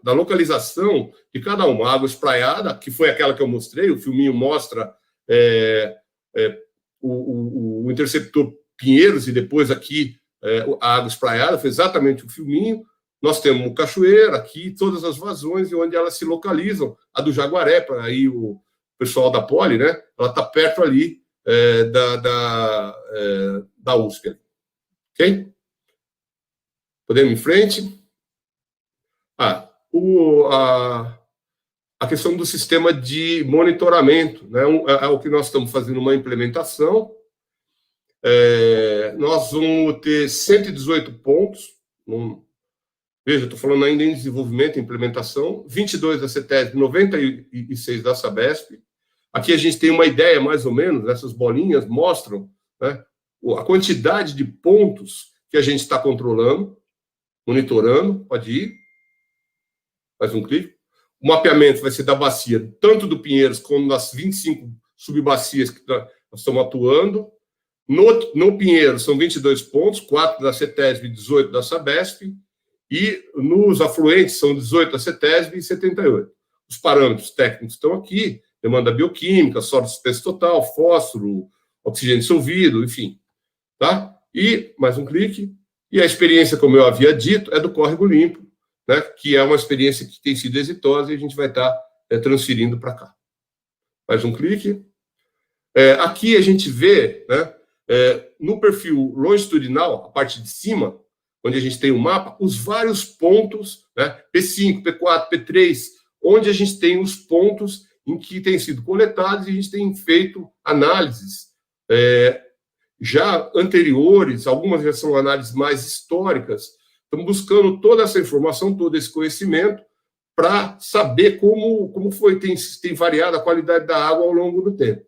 da localização de cada uma. A Água Espraiada, que foi aquela que eu mostrei, o filminho mostra o interceptor Pinheiros e depois aqui a Água Espraiada, foi exatamente o filminho. Nós temos o Cachoeira aqui, todas as vazões e onde elas se localizam. A do Jaguaré, para aí o pessoal da Poli, né? Ela está perto ali da USP. Ok? Podemos ir em frente? A questão do sistema de monitoramento, né? É o que nós estamos fazendo uma implementação. Nós vamos ter 118 pontos. Veja, estou falando ainda em desenvolvimento e implementação. 22 da CETESB, 96 da Sabesp. Aqui a gente tem uma ideia, mais ou menos, essas bolinhas mostram, né, a quantidade de pontos que a gente está controlando, monitorando. Pode ir. Mais um clique. O mapeamento vai ser da bacia, tanto do Pinheiros como das 25 subbacias que nós estamos atuando. No Pinheiros são 22 pontos, 4 da CETESB e 18 da Sabesp. E nos afluentes são 18 da CETESB e 78. Os parâmetros técnicos estão aqui, demanda bioquímica, sólido suspenso total, fósforo, oxigênio dissolvido, enfim. Tá? E, mais um clique, e a experiência, como eu havia dito, é do córrego limpo, né, que é uma experiência que tem sido exitosa e a gente vai estar transferindo para cá. Mais um clique. Aqui a gente vê, né, no perfil longitudinal, a parte de cima, onde a gente tem o mapa, os vários pontos, né, P5, P4, P3, onde a gente tem os pontos em que têm sido coletados e a gente tem feito análises já anteriores, algumas já são análises mais históricas. Estamos buscando toda essa informação, todo esse conhecimento, para saber como tem variado a qualidade da água ao longo do tempo.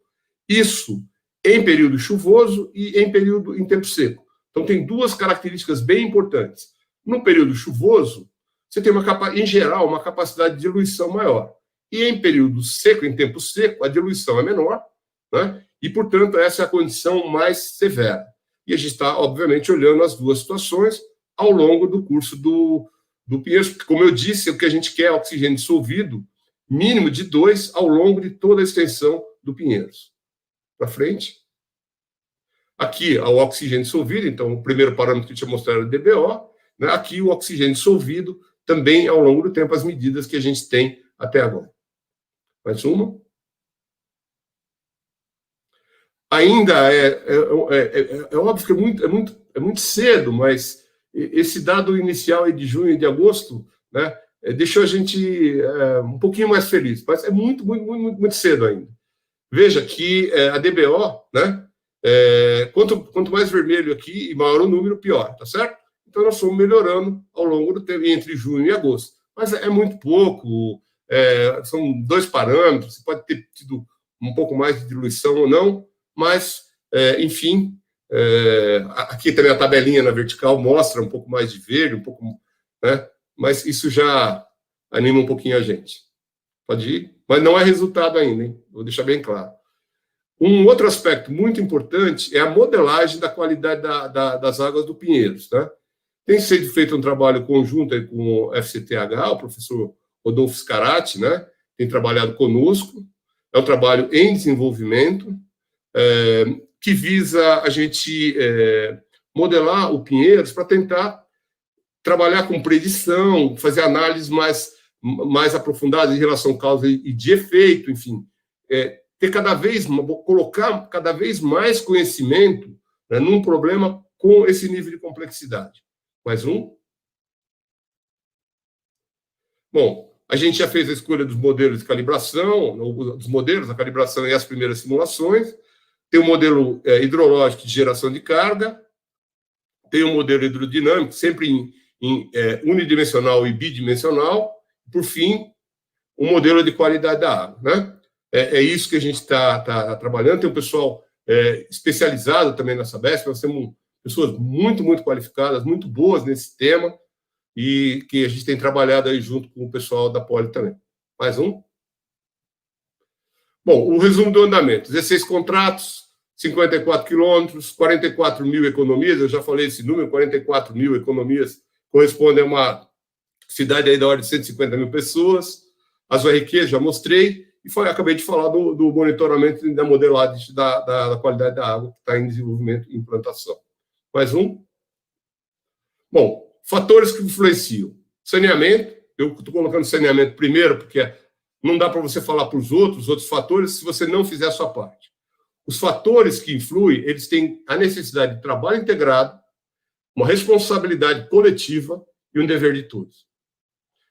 Isso em período chuvoso e em tempo seco. Então, tem duas características bem importantes. No período chuvoso, você tem, em geral, uma capacidade de diluição maior. E em período seco, em tempo seco, a diluição é menor, né? E, portanto, essa é a condição mais severa. E a gente está, obviamente, olhando as duas situações ao longo do curso do Pinheiros, porque, como eu disse, o que a gente quer é oxigênio dissolvido, mínimo de 2 ao longo de toda a extensão do Pinheiros. Para frente. Aqui, o oxigênio dissolvido, então, o primeiro parâmetro que eu tinha mostrado era o DBO, né? Aqui, o oxigênio dissolvido, também, ao longo do tempo, as medidas que a gente tem até agora. Mais uma. Ainda é óbvio que é muito cedo, mas esse dado inicial aí de junho e de agosto, né, deixou a gente um pouquinho mais feliz, mas é muito cedo ainda. Veja que a DBO, né, quanto mais vermelho aqui e maior o número, pior, tá certo? Então, nós fomos melhorando ao longo do tempo, entre junho e agosto. Mas é muito pouco, são 2 parâmetros, você pode ter tido um pouco mais de diluição ou não, mas, enfim, Aqui também a tabelinha na vertical mostra um pouco mais de verde, um pouco, né? Mas isso já anima um pouquinho a gente. Pode ir? Mas não é resultado ainda, hein? Vou deixar bem claro. Um outro aspecto muito importante é a modelagem da qualidade das águas do Pinheiros, tá? Tem sido feito um trabalho conjunto aí com o FCTH, o professor Rodolfo Scarati, né? Tem trabalhado conosco. É um trabalho em desenvolvimento que visa a gente modelar o Pinheiros para tentar trabalhar com predição, fazer análises mais aprofundadas em relação à causa e de efeito, enfim, colocar cada vez mais conhecimento, né, num problema com esse nível de complexidade. Mais um. Bom, a gente já fez a escolha dos modelos de calibração, a calibração e as primeiras simulações. Tem o modelo hidrológico de geração de carga, tem o modelo hidrodinâmico, sempre em unidimensional e bidimensional. Por fim, o modelo de qualidade da água, né? É isso que a gente está trabalhando. Tem um pessoal especializado também na Sabesp. Nós temos pessoas muito, muito qualificadas, muito boas nesse tema, e que a gente tem trabalhado aí junto com o pessoal da Poli também. Mais um. Bom, o resumo do andamento. 16 contratos, 54 quilômetros, 44 mil economias. Eu já falei esse número, 44 mil economias, corresponde a uma cidade aí da ordem de 150 mil pessoas. As ORQs já mostrei, e acabei de falar do monitoramento e da modelagem da qualidade da água, que está em desenvolvimento e implantação. Mais um. Bom, fatores que influenciam. Saneamento, eu estou colocando saneamento primeiro, porque não dá para você falar para os outros fatores se você não fizer a sua parte. Os fatores que influem, eles têm a necessidade de trabalho integrado, uma responsabilidade coletiva e um dever de todos.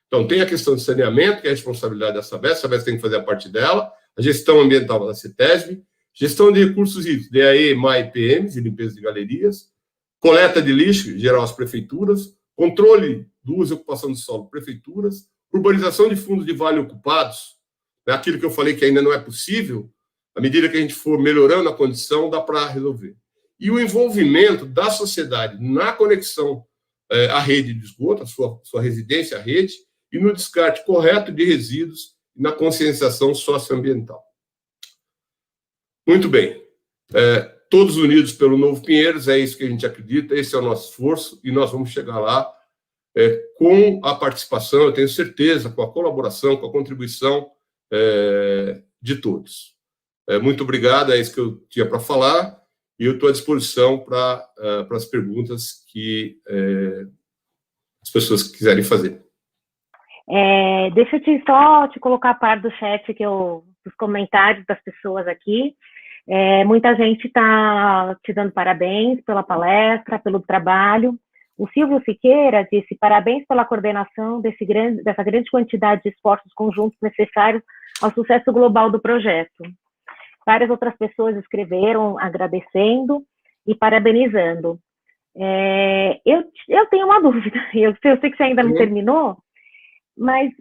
Então, tem a questão de saneamento, que é a responsabilidade da Sabesp tem que fazer a parte dela, a gestão ambiental da CETESB, gestão de recursos hídricos, DAE, MAI, PMs, de limpeza de galerias, coleta de lixo, geral as prefeituras, controle do uso e ocupação do solo, prefeituras, urbanização de fundos de vale ocupados, né, aquilo que eu falei que ainda não é possível, à medida que a gente for melhorando a condição, dá para resolver. E o envolvimento da sociedade na conexão à rede de esgoto, a sua residência à rede, e no descarte correto de resíduos e na conscientização socioambiental. Muito bem. Todos unidos pelo Novo Pinheiros, é isso que a gente acredita, esse é o nosso esforço, e nós vamos chegar lá com a participação, eu tenho certeza, com a colaboração, com a contribuição de todos. Muito obrigado, é isso que eu tinha para falar, e eu estou à disposição para as perguntas que as pessoas quiserem fazer. Deixa eu só te colocar a par do chat, dos comentários das pessoas aqui. Muita gente está te dando parabéns pela palestra, pelo trabalho. O Silvio Siqueira disse: parabéns pela coordenação dessa grande quantidade de esforços conjuntos necessários ao sucesso global do projeto. Várias outras pessoas escreveram agradecendo e parabenizando. Eu tenho uma dúvida, eu sei que você ainda não terminou, mas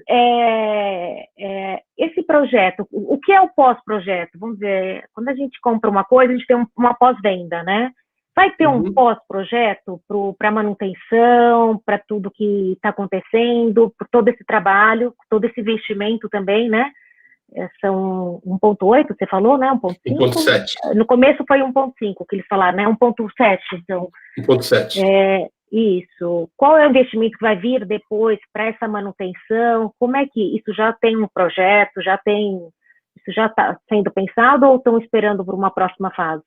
esse projeto, o que é o pós-projeto? Vamos dizer, quando a gente compra uma coisa, a gente tem uma pós-venda, né? Vai ter um pós-projeto para manutenção, para tudo que está acontecendo, por todo esse trabalho, todo esse investimento também, né? São 1.8, você falou, né? 1.5? 1.7. No começo foi 1.5 que eles falaram, né? 1.7, então. 1.7. Isso. Qual é o investimento que vai vir depois para essa manutenção? Como é que isso já tem um projeto? Isso já está sendo pensado ou estão esperando por uma próxima fase?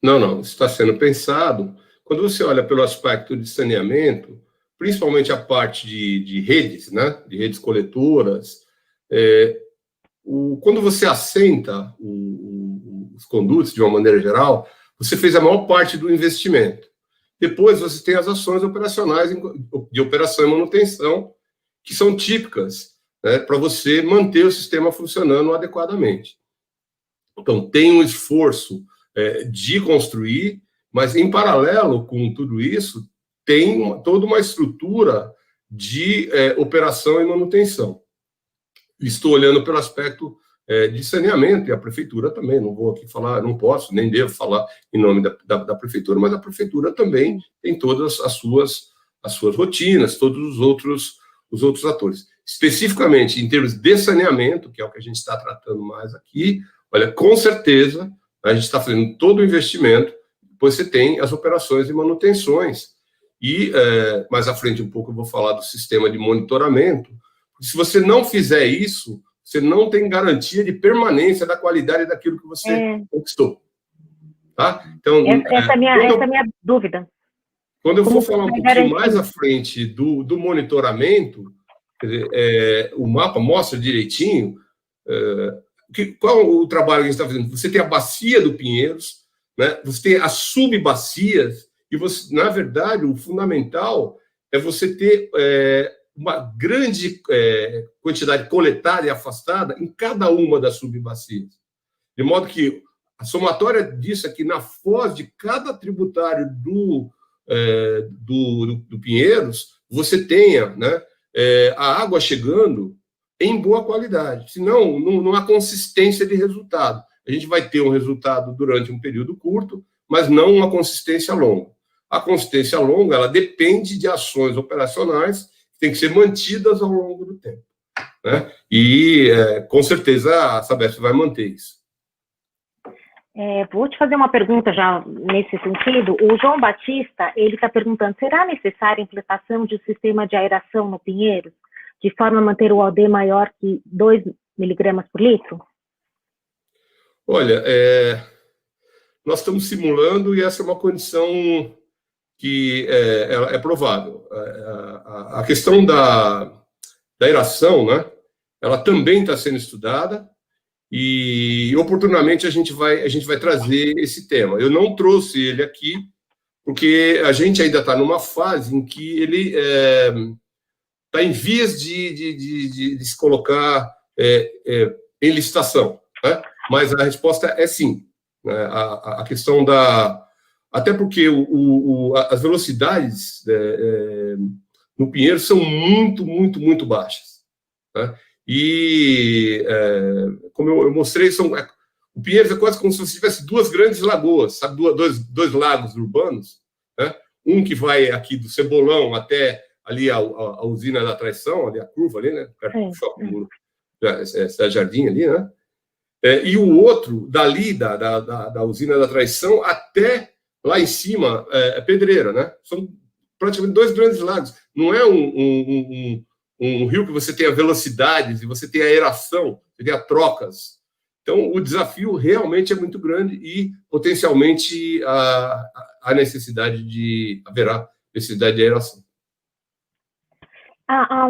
Não, está sendo pensado. Quando você olha pelo aspecto de saneamento, principalmente a parte de redes, né? De redes coletoras, quando você assenta os condutos de uma maneira geral, você fez a maior parte do investimento. Depois você tem as ações operacionais de operação e manutenção, que são típicas, né, para você manter o sistema funcionando adequadamente. Então, tem um esforço de construir, mas em paralelo com tudo isso, tem toda uma estrutura de operação e manutenção. Estou olhando pelo aspecto de saneamento, e a prefeitura também, não vou aqui falar, não posso, nem devo falar em nome da prefeitura, mas a prefeitura também tem todas as suas rotinas, todos os outros atores. Especificamente, em termos de saneamento, que é o que a gente está tratando mais aqui, olha, com certeza, a gente está fazendo todo o investimento, depois você tem as operações e manutenções, e mais à frente um pouco eu vou falar do sistema de monitoramento, porque se você não fizer isso, você não tem garantia de permanência da qualidade daquilo que você conquistou. Tá? Então, essa é a minha dúvida. Quando eu for falar um pouquinho mais à frente do monitoramento, quer dizer, o mapa mostra direitinho qual o trabalho que a gente está fazendo. Você tem a bacia do Pinheiros, né? Você tem as subbacias, e você, na verdade, o fundamental é você ter uma grande quantidade coletada e afastada em cada uma das subbacias. De modo que a somatória disso é que na foz de cada tributário do Pinheiros, você tenha, né, a água chegando em boa qualidade. Senão, não há consistência de resultado. A gente vai ter um resultado durante um período curto, mas não uma consistência longa. A consistência longa, ela depende de ações operacionais que têm que ser mantidas ao longo do tempo, né? E, com certeza, a Sabesp vai manter isso. Vou te fazer uma pergunta já nesse sentido. O João Batista, ele está perguntando, será necessária a implantação de um sistema de aeração no Pinheiros, de forma a manter o OD maior que 2 miligramas por litro? Olha, nós estamos simulando, e essa é uma condição que é provável. A questão da aeração, né, ela também está sendo estudada, e oportunamente a gente vai trazer esse tema. Eu não trouxe ele aqui, porque a gente ainda está numa fase em que ele está em vias de se colocar em licitação, né? Mas a resposta é sim, né? A questão até porque as velocidades no Pinheiro são muito, muito, muito baixas, né? E, como eu mostrei, o Pinheiros é quase como se você tivesse 2 grandes lagoas, sabe? Dois lagos urbanos, né? Um que vai aqui do Cebolão até ali a usina da Traição, ali a curva ali, né? Perto do shopping, Cidade Jardim ali, né? E o outro, dali da usina da Traição até lá em cima, Pedreira, né? São praticamente 2 grandes lagos. Não é um rio que você tenha velocidades e você tenha aeração, você tenha trocas. Então, o desafio realmente é muito grande e, potencialmente, haverá necessidade de aeração. Há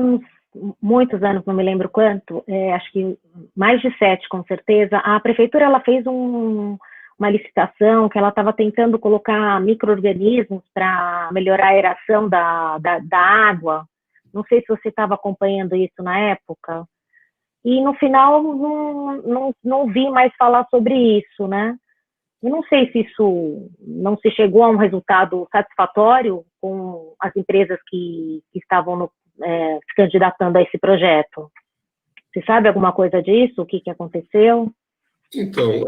muitos anos, não me lembro quanto, acho que mais de 7, com certeza, a prefeitura ela fez uma licitação que ela estava tentando colocar micro-organismos para melhorar a aeração da água. Não sei se você estava acompanhando isso na época. E, no final, não vi mais falar sobre isso, né? Eu não sei se isso não se chegou a um resultado satisfatório com as empresas que estavam se candidatando a esse projeto. Você sabe alguma coisa disso? O que aconteceu? Então,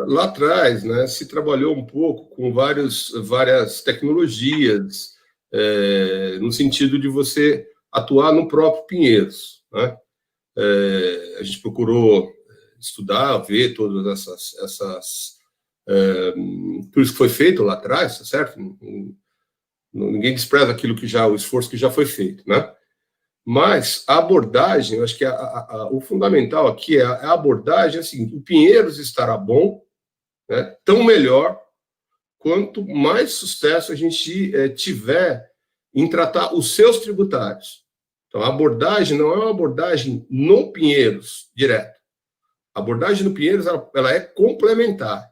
lá atrás, né, se trabalhou um pouco com várias tecnologias, no sentido de você atuar no próprio Pinheiros, né? A gente procurou estudar, ver todas tudo isso que foi feito lá atrás, tá certo? Ninguém despreza o esforço que já foi feito, né? Mas a abordagem, eu acho que o fundamental aqui é a abordagem, assim, o Pinheiros estará bom, né, tão melhor, quanto mais sucesso a gente tiver em tratar os seus tributários. Então, a abordagem não é uma abordagem no Pinheiros direto. A abordagem no Pinheiros, ela é complementar.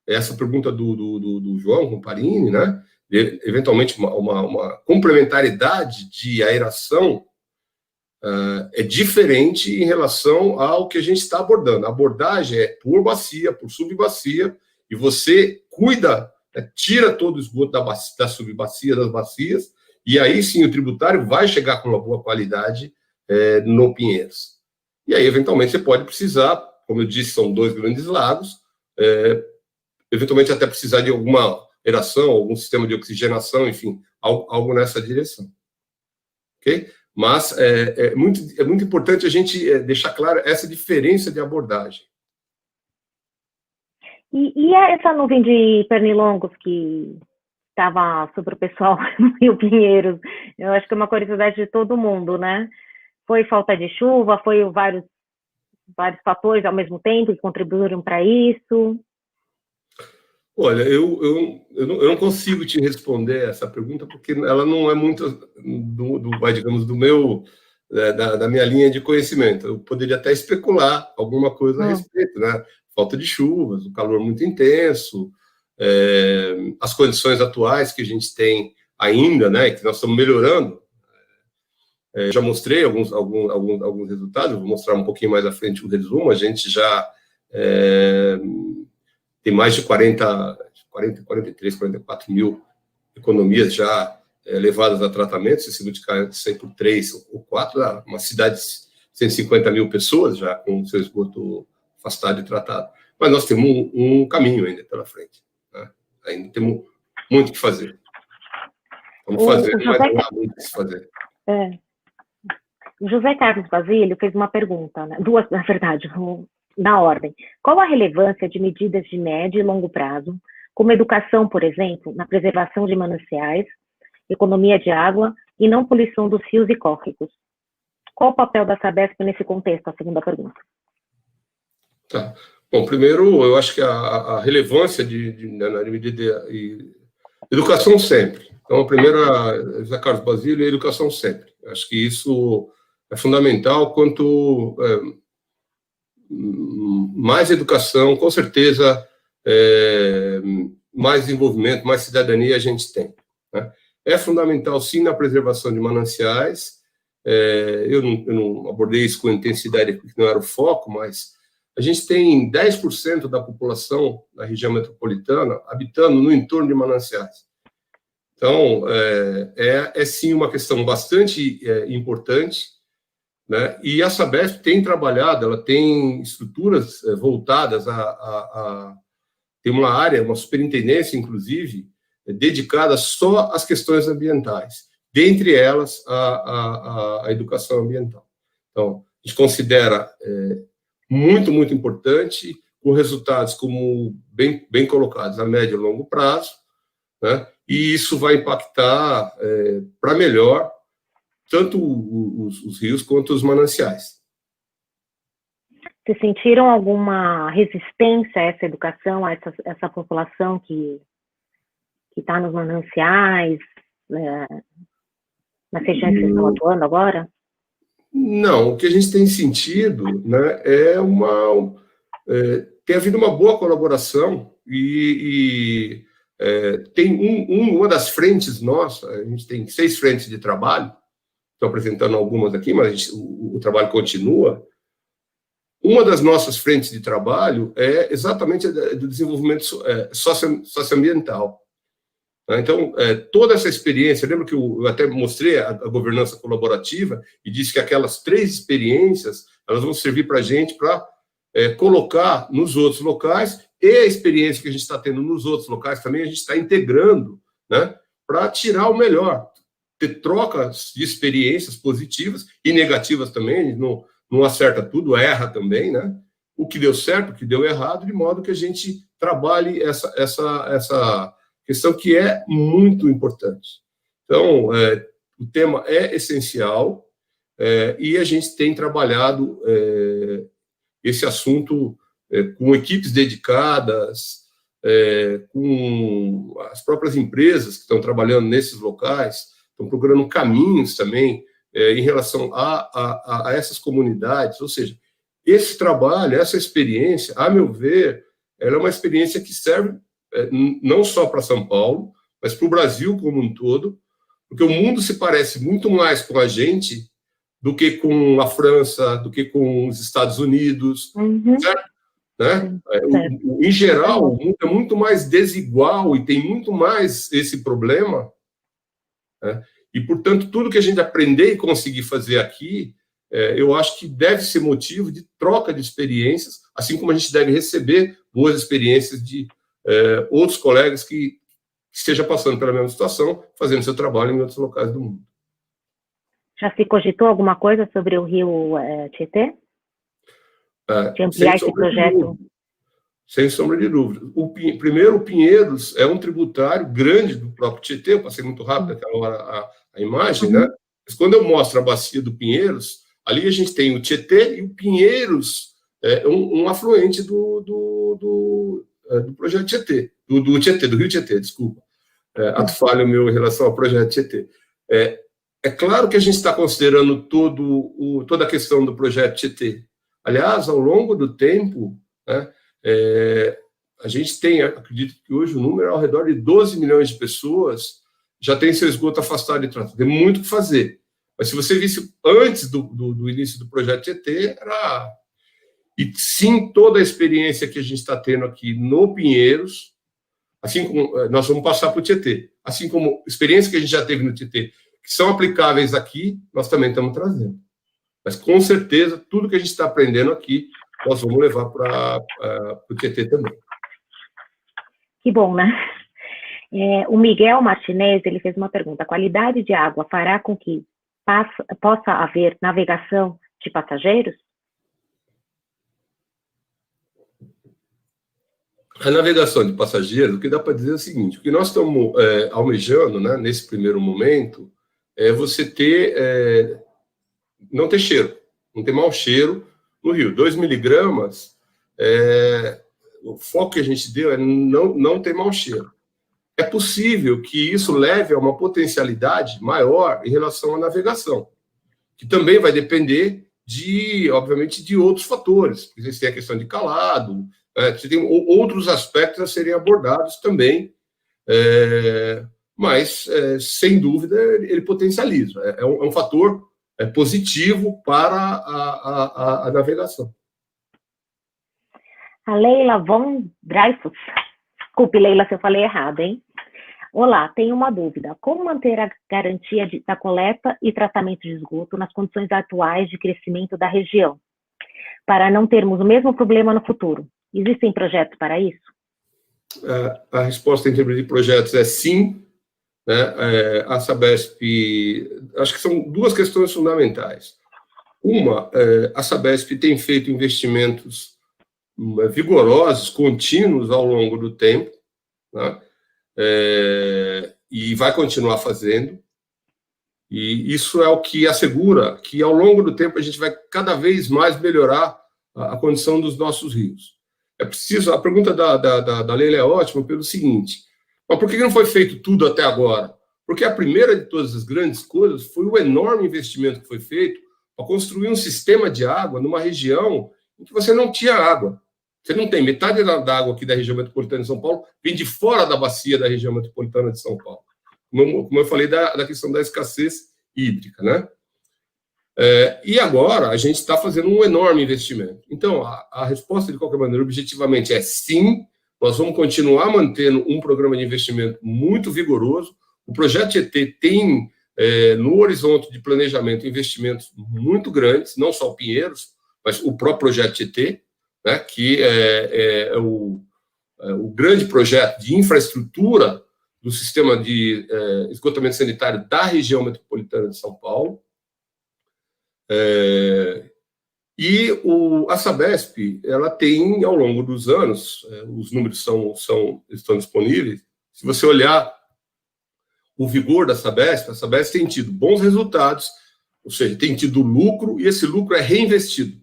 Essa pergunta do João Comparini, né, eventualmente uma complementariedade de aeração, é diferente em relação ao que a gente está abordando. A abordagem é por bacia, por subbacia, e você cuida, né, tira todo o esgoto da subbacia, das bacias, e aí sim o tributário vai chegar com uma boa qualidade no Pinheiros. E aí, eventualmente, você pode precisar, como eu disse, são 2 grandes lagos, eventualmente até precisar de alguma aeração, algum sistema de oxigenação, enfim, algo nessa direção. Ok? Mas é muito importante a gente deixar clara essa diferença de abordagem. E essa nuvem de pernilongos que estava sobre o pessoal no Rio Pinheiros, eu acho que é uma curiosidade de todo mundo, né? Foi falta de chuva, foi vários fatores ao mesmo tempo que contribuíram para isso? Olha, eu não consigo te responder essa pergunta, porque ela não é muito, digamos, da minha linha de conhecimento. Eu poderia até especular alguma coisa a respeito, né? Falta de chuvas, o calor muito intenso, as condições atuais que a gente tem ainda, né, que nós estamos melhorando. Já mostrei alguns resultados, vou mostrar um pouquinho mais à frente o resumo. A gente já tem mais de 43, 44 mil economias já levadas a tratamento. Se multiplicar isso aí por 3 ou 4, uma cidade de 150 mil pessoas já com o seu esgoto afastado e tratado. Mas nós temos um caminho ainda pela frente, né? Ainda temos muito o que fazer. Vamos fazer, mas não há muito o que se fazer. O José Carlos Basílio fez uma pergunta, né? 2, na verdade, na ordem. Qual a relevância de medidas de médio e longo prazo, como educação, por exemplo, na preservação de mananciais, economia de água e não poluição dos rios e córregos? Qual o papel da Sabesp nesse contexto? A segunda pergunta. Tá. Bom, primeiro, eu acho que a relevância na medida de educação sempre. Então, a primeira, José Carlos Basílio, é educação sempre. Eu acho que isso é fundamental. Quanto mais educação, com certeza, mais desenvolvimento, mais cidadania a gente tem, né? É fundamental, sim, na preservação de mananciais. Eu não abordei isso com intensidade, porque não era o foco, mas a gente tem 10% da população da região metropolitana habitando no entorno de mananciais. Então, sim uma questão bastante importante, né? E a Sabesp tem trabalhado, ela tem estruturas voltadas tem uma área, uma superintendência, inclusive, dedicada só às questões ambientais, dentre elas a educação ambiental. Então, a gente considera muito, muito importante, com resultados como bem colocados a médio e longo prazo, né? E isso vai impactar para melhor tanto os rios quanto os mananciais. Vocês sentiram alguma resistência a essa educação, a essa população que está nos mananciais, nas regiões que estão atuando agora? Não, o que a gente tem sentido, né, tem havido uma boa colaboração e tem uma das frentes nossas, a gente tem 6 frentes de trabalho, estou apresentando algumas aqui, mas o trabalho continua. Uma das nossas frentes de trabalho é exatamente do desenvolvimento socioambiental. Então, toda essa experiência, lembra que eu até mostrei a governança colaborativa e disse que aquelas 3 experiências, elas vão servir para a gente para colocar nos outros locais, e a experiência que a gente está tendo nos outros locais também, a gente está integrando, né, para tirar o melhor, ter trocas de experiências positivas e negativas também, a gente não acerta tudo, erra também, né, o que deu certo, o que deu errado, de modo que a gente trabalhe essa questão que é muito importante. Então, o tema é essencial e a gente tem trabalhado esse assunto com equipes dedicadas, com as próprias empresas que estão trabalhando nesses locais, estão procurando caminhos também em relação a essas comunidades. Ou seja, esse trabalho, essa experiência, a meu ver, ela é uma experiência que serve não só para São Paulo, mas para o Brasil como um todo, porque o mundo se parece muito mais com a gente do que com a França, do que com os Estados Unidos, certo? Né? Em geral, o mundo é muito mais desigual e tem muito mais esse problema, né? E, portanto, tudo que a gente aprender e conseguir fazer aqui eu acho que deve ser motivo de troca de experiências, assim como a gente deve receber boas experiências de outros colegas que estejam passando pela mesma situação, fazendo seu trabalho em outros locais do mundo. Já se cogitou alguma coisa sobre o rio Tietê? De ampliar esse projeto? Sem sombra de dúvida. Primeiro, o Pinheiros é um tributário grande do próprio Tietê. Eu passei muito rápido naquela hora a imagem, né? Mas quando eu mostro a bacia do Pinheiros, ali a gente tem o Tietê e o Pinheiros, um afluente do projeto Tietê, do Rio Tietê, desculpa. Ato falho meu em relação ao projeto Tietê. É claro que a gente está considerando toda a questão do projeto Tietê. Aliás, ao longo do tempo, né, a gente tem, acredito que hoje o número é ao redor de 12 milhões de pessoas já tem seu esgoto afastado de tratamento. Tem muito o que fazer. Mas se você visse antes do início do projeto Tietê, era... E sim, toda a experiência que a gente está tendo aqui no Pinheiros, assim como nós vamos passar para o Tietê, assim como experiência que a gente já teve no Tietê, que são aplicáveis aqui, nós também estamos trazendo. Mas, com certeza, tudo que a gente está aprendendo aqui, nós vamos levar para o Tietê também. Que bom, né? O Miguel Martinez, ele fez uma pergunta. A qualidade de água fará com que possa haver navegação de passageiros? A navegação de passageiros, o que dá para dizer é o seguinte, o que nós estamos almejando, né, nesse primeiro momento, é você não ter cheiro, não ter mau cheiro no rio. 2 miligramas, o foco que a gente deu é não ter mau cheiro. É possível que isso leve a uma potencialidade maior em relação à navegação, que também vai depender, obviamente, de outros fatores. Porque você tem a questão de calado, você tem outros aspectos a serem abordados também, mas, sem dúvida, ele potencializa. É um fator positivo para a navegação. A Leila von Dreyfus, desculpe, Leila, se eu falei errado, hein? Olá, tenho uma dúvida. Como manter a garantia da coleta e tratamento de esgoto nas condições atuais de crescimento da região, para não termos o mesmo problema no futuro? Existem projetos para isso? A resposta em termos de projetos é sim. Né? A Sabesp, acho que são duas questões fundamentais. Uma, a Sabesp tem feito investimentos vigorosos, contínuos ao longo do tempo, né? E vai continuar fazendo, e isso é o que assegura que, ao longo do tempo, a gente vai cada vez mais melhorar a condição dos nossos rios. É preciso, a pergunta da Leila é ótima pelo seguinte, mas por que não foi feito tudo até agora? Porque a primeira de todas as grandes coisas foi o enorme investimento que foi feito para construir um sistema de água numa região em que você não tinha água. Você não tem metade da água aqui da região metropolitana de São Paulo, vem de fora da bacia da região metropolitana de São Paulo. Como eu falei da questão da escassez hídrica, né? E agora a gente está fazendo um enorme investimento. Então, a resposta, de qualquer maneira, objetivamente, é sim, nós vamos continuar mantendo um programa de investimento muito vigoroso. O projeto Tietê tem, no horizonte de planejamento, investimentos muito grandes, não só o Pinheiros, mas o próprio projeto Tietê, né, que é o grande projeto de infraestrutura do sistema de esgotamento sanitário da região metropolitana de São Paulo. E a Sabesp, ela tem, ao longo dos anos, os números estão disponíveis, se você olhar o vigor da Sabesp, a Sabesp tem tido bons resultados, ou seja, tem tido lucro, e esse lucro é reinvestido,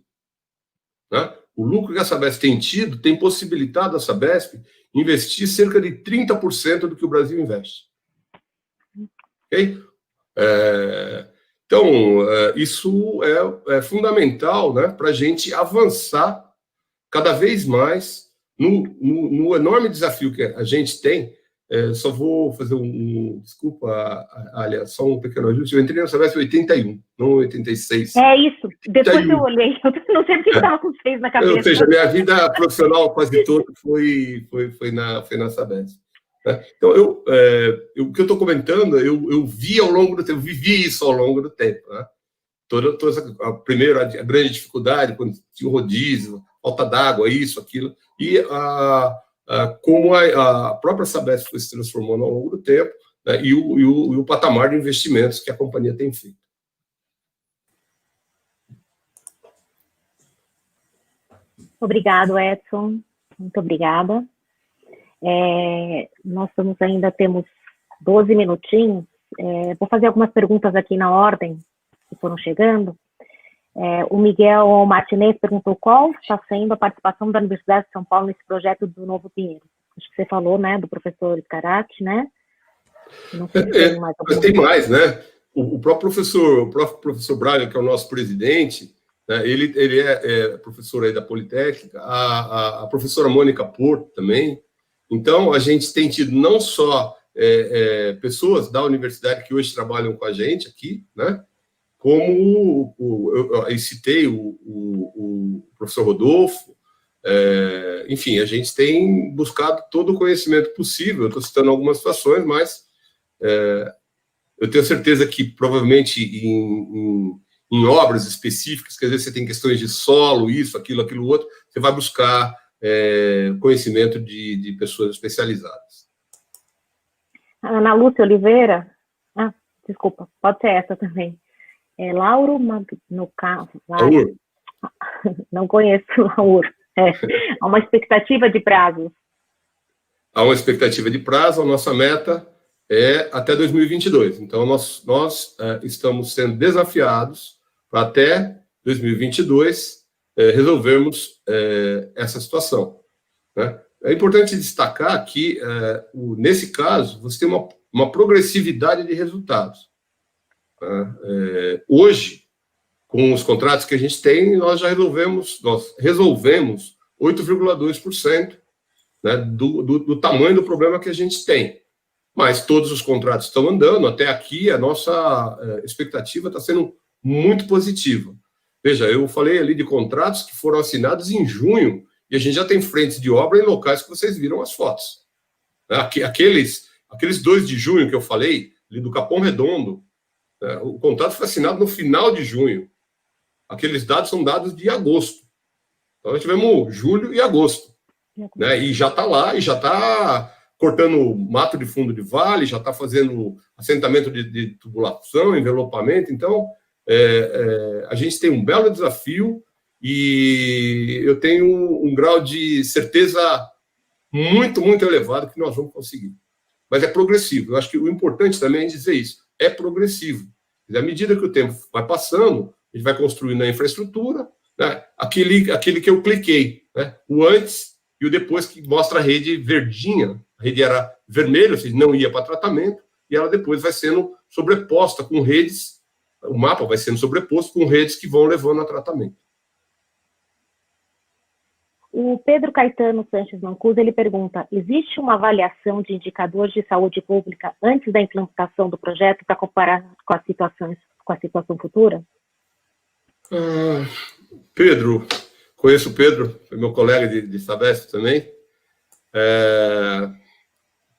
né? O lucro que a Sabesp tem tido tem possibilitado a Sabesp investir cerca de 30% do que o Brasil investe. Ok? Então, isso é fundamental, né, para a gente avançar cada vez mais no enorme desafio que a gente tem. Só vou fazer desculpa, aliás, só um pequeno ajuste. Eu entrei na Sabesp em 81, não 86. É isso. Depois 81. eu olhei, eu não sei porque estava com 6 na cabeça. Ou seja, minha vida profissional quase toda foi na Sabesp. Né? Então, o que eu estou comentando, eu vi ao longo do tempo, eu vivi isso ao longo do tempo. Né? primeiro, a grande dificuldade, quando tinha o rodízio, falta d'água, isso, aquilo, e como a própria Sabesp foi se transformando ao longo do tempo, né, e o patamar de investimentos que a companhia tem feito. Obrigado, Edson. Muito obrigada. Nós temos 12 minutinhos. Vou fazer algumas perguntas aqui na ordem que foram chegando. O Miguel Martinez perguntou qual está sendo a participação da Universidade de São Paulo nesse projeto do Novo Pinheiros. Acho que você falou, né, do professor Scarati, né? Não sei se tem mais alguma coisa. Tem mais, né? O próprio professor Braga, que é o nosso presidente, né, ele é professor aí da Politécnica, a professora Mônica Porto também. Então, a gente tem tido não só pessoas da universidade que hoje trabalham com a gente aqui, né? Como eu citei o professor Rodolfo, enfim, a gente tem buscado todo o conhecimento possível. Eu estou citando algumas situações, mas eu tenho certeza que provavelmente em obras específicas, quer dizer, você tem questões de solo, isso, aquilo, outro, você vai buscar conhecimento de pessoas especializadas. Ana Lúcia Oliveira, desculpa, pode ser essa também. Lauro Lauro? Não conheço Lauro. Há uma expectativa de prazos. Há uma expectativa de prazo, a nossa meta é até 2022. Então, nós estamos sendo desafiados para até 2022 resolvermos essa situação, né? É importante destacar que, nesse caso, você tem uma progressividade de resultados. Hoje, com os contratos que a gente tem, nós resolvemos 8,2%, né, do tamanho do problema que a gente tem. Mas todos os contratos estão andando, até aqui a nossa expectativa está sendo muito positiva. Veja, eu falei ali de contratos que foram assinados em junho, e a gente já tem frentes de obra em locais que vocês viram as fotos. Aqueles 2 de junho que eu falei, ali do Capão Redondo, o contrato foi assinado no final de junho. Aqueles dados são dados de agosto. Então, nós tivemos julho e agosto. Né? E já está lá, e já está cortando mato de fundo de vale, já está fazendo assentamento de tubulação, envelopamento. Então, a gente tem um belo desafio e eu tenho um grau de certeza muito, muito elevado que nós vamos conseguir. Mas é progressivo. Eu acho que o importante também é dizer isso. É progressivo. À medida que o tempo vai passando, a gente vai construindo a infraestrutura, né? Aquele que eu cliquei, né? O antes e o depois, que mostra a rede verdinha. A rede era vermelha, ou seja, não ia para tratamento, e ela depois vai sendo sobreposta com redes, o mapa vai sendo sobreposto com redes que vão levando a tratamento. O Pedro Caetano Sanches Mancuso, ele pergunta, existe uma avaliação de indicadores de saúde pública antes da implantação do projeto para comparar com a situação futura? Pedro, conheço o Pedro, foi meu colega de Sabesp também.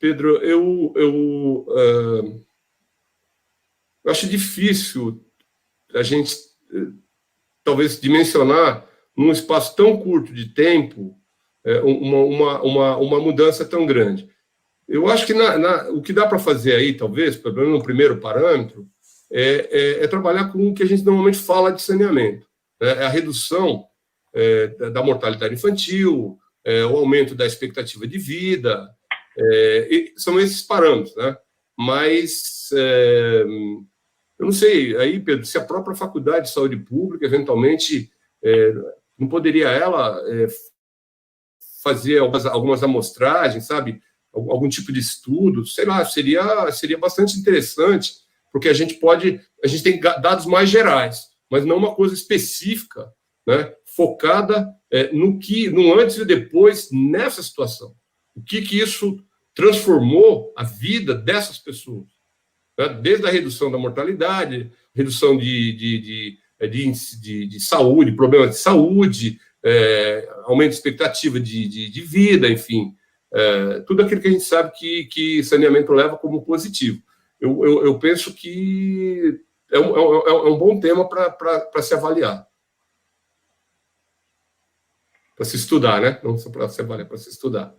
Pedro, eu acho difícil a gente, talvez, dimensionar num espaço tão curto de tempo uma mudança tão grande. Eu acho que o que dá para fazer aí, talvez, pelo menos no primeiro parâmetro, é trabalhar com o que a gente normalmente fala de saneamento, né? A redução da mortalidade infantil, o aumento da expectativa de vida, são esses parâmetros, né? Mas eu não sei, aí, Pedro, se a própria Faculdade de Saúde Pública, eventualmente, não poderia ela fazer algumas amostragens, sabe? Algum tipo de estudo, sei lá, seria bastante interessante, porque a gente tem dados mais gerais, mas não uma coisa específica, né? Focada no antes e depois nessa situação. O que isso transformou a vida dessas pessoas, né? Desde a redução da mortalidade, redução de saúde, problemas de saúde, aumento de expectativa de vida, enfim, tudo aquilo que a gente sabe que saneamento leva como positivo. Eu penso que é um bom tema para se avaliar. Para se estudar, né? Não só para se avaliar, para se estudar.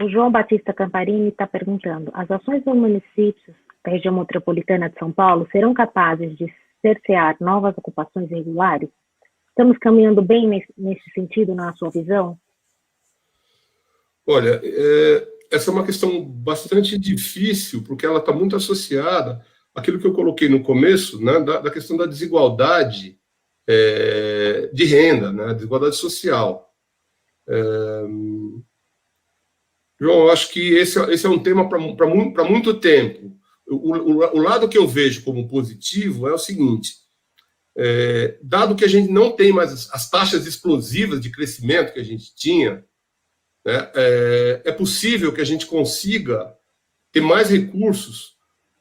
O João Batista Camparini está perguntando: as ações dos municípios da região metropolitana de São Paulo serão capazes de cercear novas ocupações irregulares? Estamos caminhando bem nesse sentido, na sua visão? Olha, essa é uma questão bastante difícil, porque ela está muito associada àquilo que eu coloquei no começo, né, da questão da desigualdade de renda, né, desigualdade social. João, eu acho que esse é um tema para muito tempo. O lado que eu vejo como positivo é o seguinte: dado que a gente não tem mais as taxas explosivas de crescimento que a gente tinha, né, é possível que a gente consiga ter mais recursos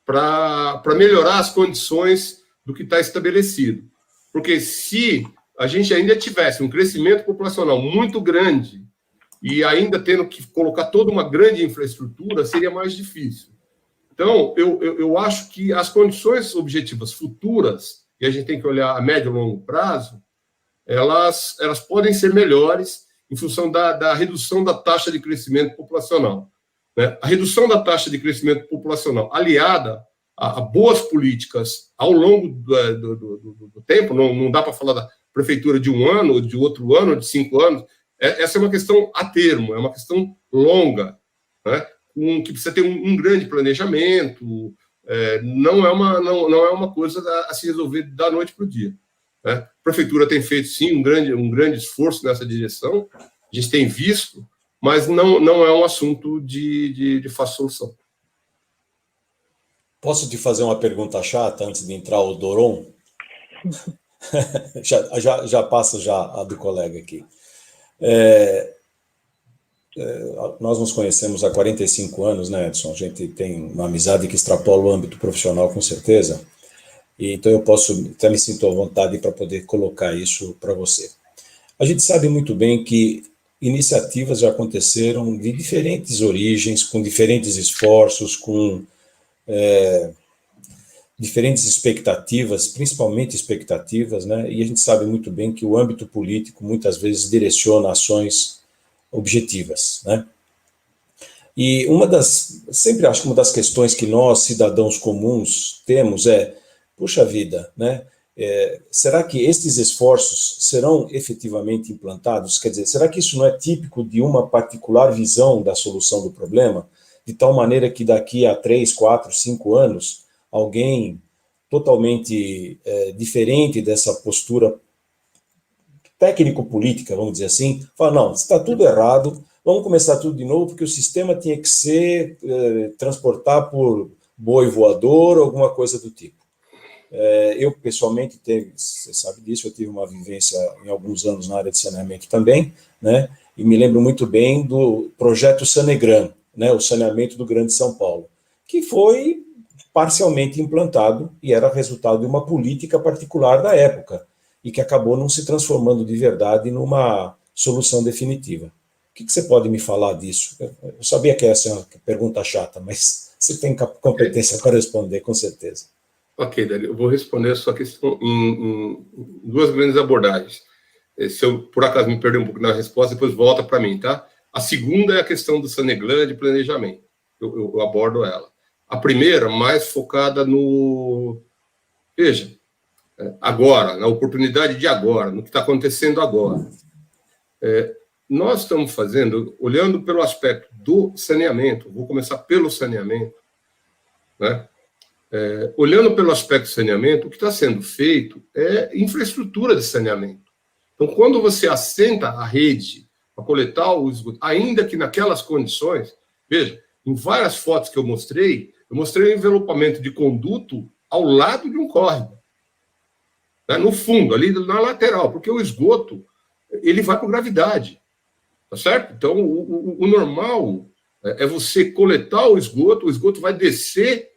para melhorar as condições do que está estabelecido. Porque se a gente ainda tivesse um crescimento populacional muito grande e ainda tendo que colocar toda uma grande infraestrutura, seria mais difícil. Então, eu acho que as condições objetivas futuras, e a gente tem que olhar a médio e longo prazo, elas podem ser melhores em função da redução da taxa de crescimento populacional, né? A redução da taxa de crescimento populacional aliada a boas políticas ao longo do tempo, não dá para falar da prefeitura de um ano, ou de outro ano, ou de 5 anos, essa é uma questão a termo, é uma questão longa, né? Que precisa ter um grande planejamento, não é uma coisa a se resolver da noite para o dia, né? A prefeitura tem feito, sim, um grande esforço nessa direção, a gente tem visto, mas não é um assunto de fácil solução. Posso te fazer uma pergunta chata antes de entrar o Doron? já passa a do colega aqui. Nós nos conhecemos há 45 anos, né, Edson? A gente tem uma amizade que extrapola o âmbito profissional, com certeza. E então eu até me sinto à vontade para poder colocar isso para você. A gente sabe muito bem que iniciativas já aconteceram de diferentes origens, com diferentes esforços, com diferentes expectativas, principalmente expectativas, né? E a gente sabe muito bem que o âmbito político muitas vezes direciona ações objetivas, né? E sempre acho que uma das questões que nós, cidadãos comuns, temos puxa vida, né? Será que estes esforços serão efetivamente implantados? Quer dizer, será que isso não é típico de uma particular visão da solução do problema? De tal maneira que daqui a 3, 4, 5 anos, alguém totalmente diferente dessa postura técnico-política, vamos dizer assim, fala, não, está tudo errado, vamos começar tudo de novo, porque o sistema tinha que ser transportar por boi voador, alguma coisa do tipo. Eu, pessoalmente, você sabe disso, eu tive uma vivência em alguns anos na área de saneamento também, né, e me lembro muito bem do projeto Sanegran, né, o saneamento do Grande São Paulo, que foi parcialmente implantado e era resultado de uma política particular da época, e que acabou não se transformando de verdade numa solução definitiva. O que você pode me falar disso? Eu sabia que essa é uma pergunta chata, mas você tem competência para responder, com certeza. Ok, Dali, eu vou responder a sua questão em 2 grandes abordagens. Se eu, por acaso, me perder um pouco na resposta, depois volta para mim, tá? A segunda é a questão do Sanegran de planejamento. Eu abordo ela. A primeira, mais focada no... Veja, agora, na oportunidade de agora, no que está acontecendo agora. Nós estamos fazendo, olhando pelo aspecto do saneamento, vou começar pelo saneamento, né? Olhando pelo aspecto do saneamento, o que está sendo feito é infraestrutura de saneamento. Então, quando você assenta a rede para coletar o esgoto, ainda que naquelas condições, veja, em várias fotos que eu mostrei o envelopamento de conduto ao lado de um córrego, né, no fundo, ali na lateral, porque o esgoto, ele vai com gravidade, tá certo? Então, o normal é você coletar o esgoto vai descer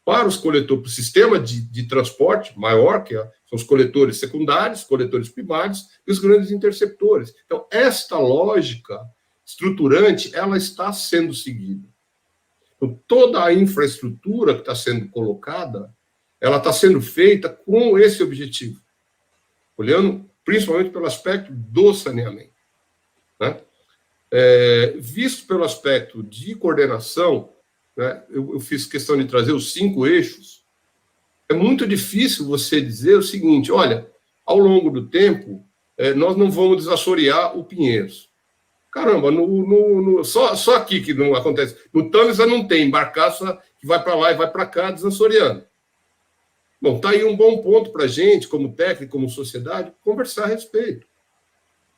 para os coletores, para o sistema de transporte maior, que são os coletores secundários, coletores primários e os grandes interceptores. Então, esta lógica estruturante, ela está sendo seguida. Então, toda a infraestrutura que está sendo colocada, ela está sendo feita com esse objetivo, olhando principalmente pelo aspecto do saneamento, né? Visto pelo aspecto de coordenação, né, eu fiz questão de trazer os 5 eixos. É muito difícil você dizer o seguinte: olha, ao longo do tempo, nós não vamos desassorear o Pinheiros. Caramba, só aqui que não acontece. No Tâmisa não tem barcaça que vai para lá e vai para cá desassoreando. Bom, está aí um bom ponto para a gente, como técnico, como sociedade, conversar a respeito.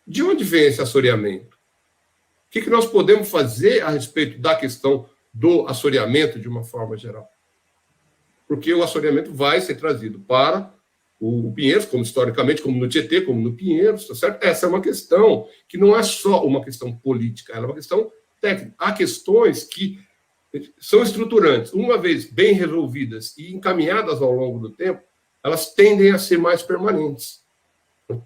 De onde vem esse assoreamento? O que nós podemos fazer a respeito da questão do assoreamento de uma forma geral? Porque o assoreamento vai ser trazido para o Pinheiros, como historicamente, como no Tietê, como no Pinheiros, tá certo? Essa é uma questão que não é só uma questão política, ela é uma questão técnica. Há questões que são estruturantes. Uma vez bem resolvidas e encaminhadas ao longo do tempo, elas tendem a ser mais permanentes.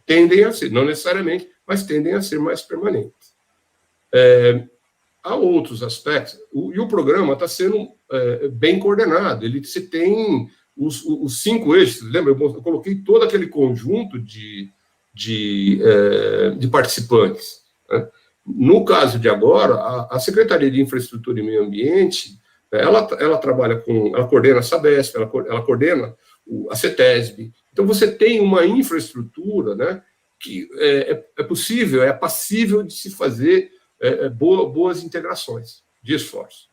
Tendem a ser, não necessariamente, mas tendem a ser mais permanentes. Há outros aspectos, e o programa está sendo bem coordenado. Você tem os 5 eixos, lembra? Eu coloquei todo aquele conjunto de participantes, né? No caso de agora, a Secretaria de Infraestrutura e Meio Ambiente, ela trabalha ela coordena a Sabesp, ela coordena a CETESB. Então, você tem uma infraestrutura, né, que é possível, é passível de se fazer boas integrações de esforço.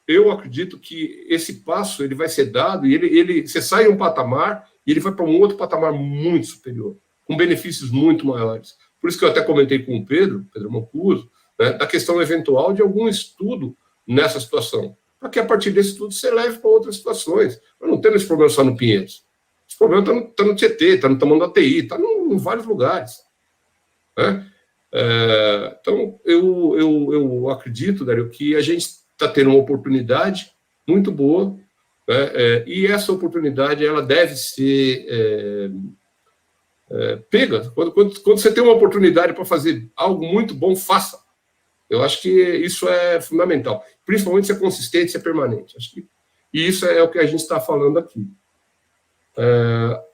Eu acredito que esse passo ele vai ser dado e você sai um patamar e ele vai para um outro patamar muito superior, com benefícios muito maiores. Por isso que eu até comentei com o Pedro Mancuso, né, da questão eventual de algum estudo nessa situação, para que a partir desse estudo você leve para outras situações. Nós não temos esse problema só no Pinheiros. Esse problema está no Tietê, está no Tamanduateí, está em vários lugares, né? Então, eu acredito, Dario, que a gente está tendo uma oportunidade muito boa, né, e essa oportunidade ela deve ser pega. Quando você tem uma oportunidade para fazer algo muito bom, faça. Eu acho que isso é fundamental, principalmente se é consistente, se é permanente. E isso é o que a gente está falando aqui.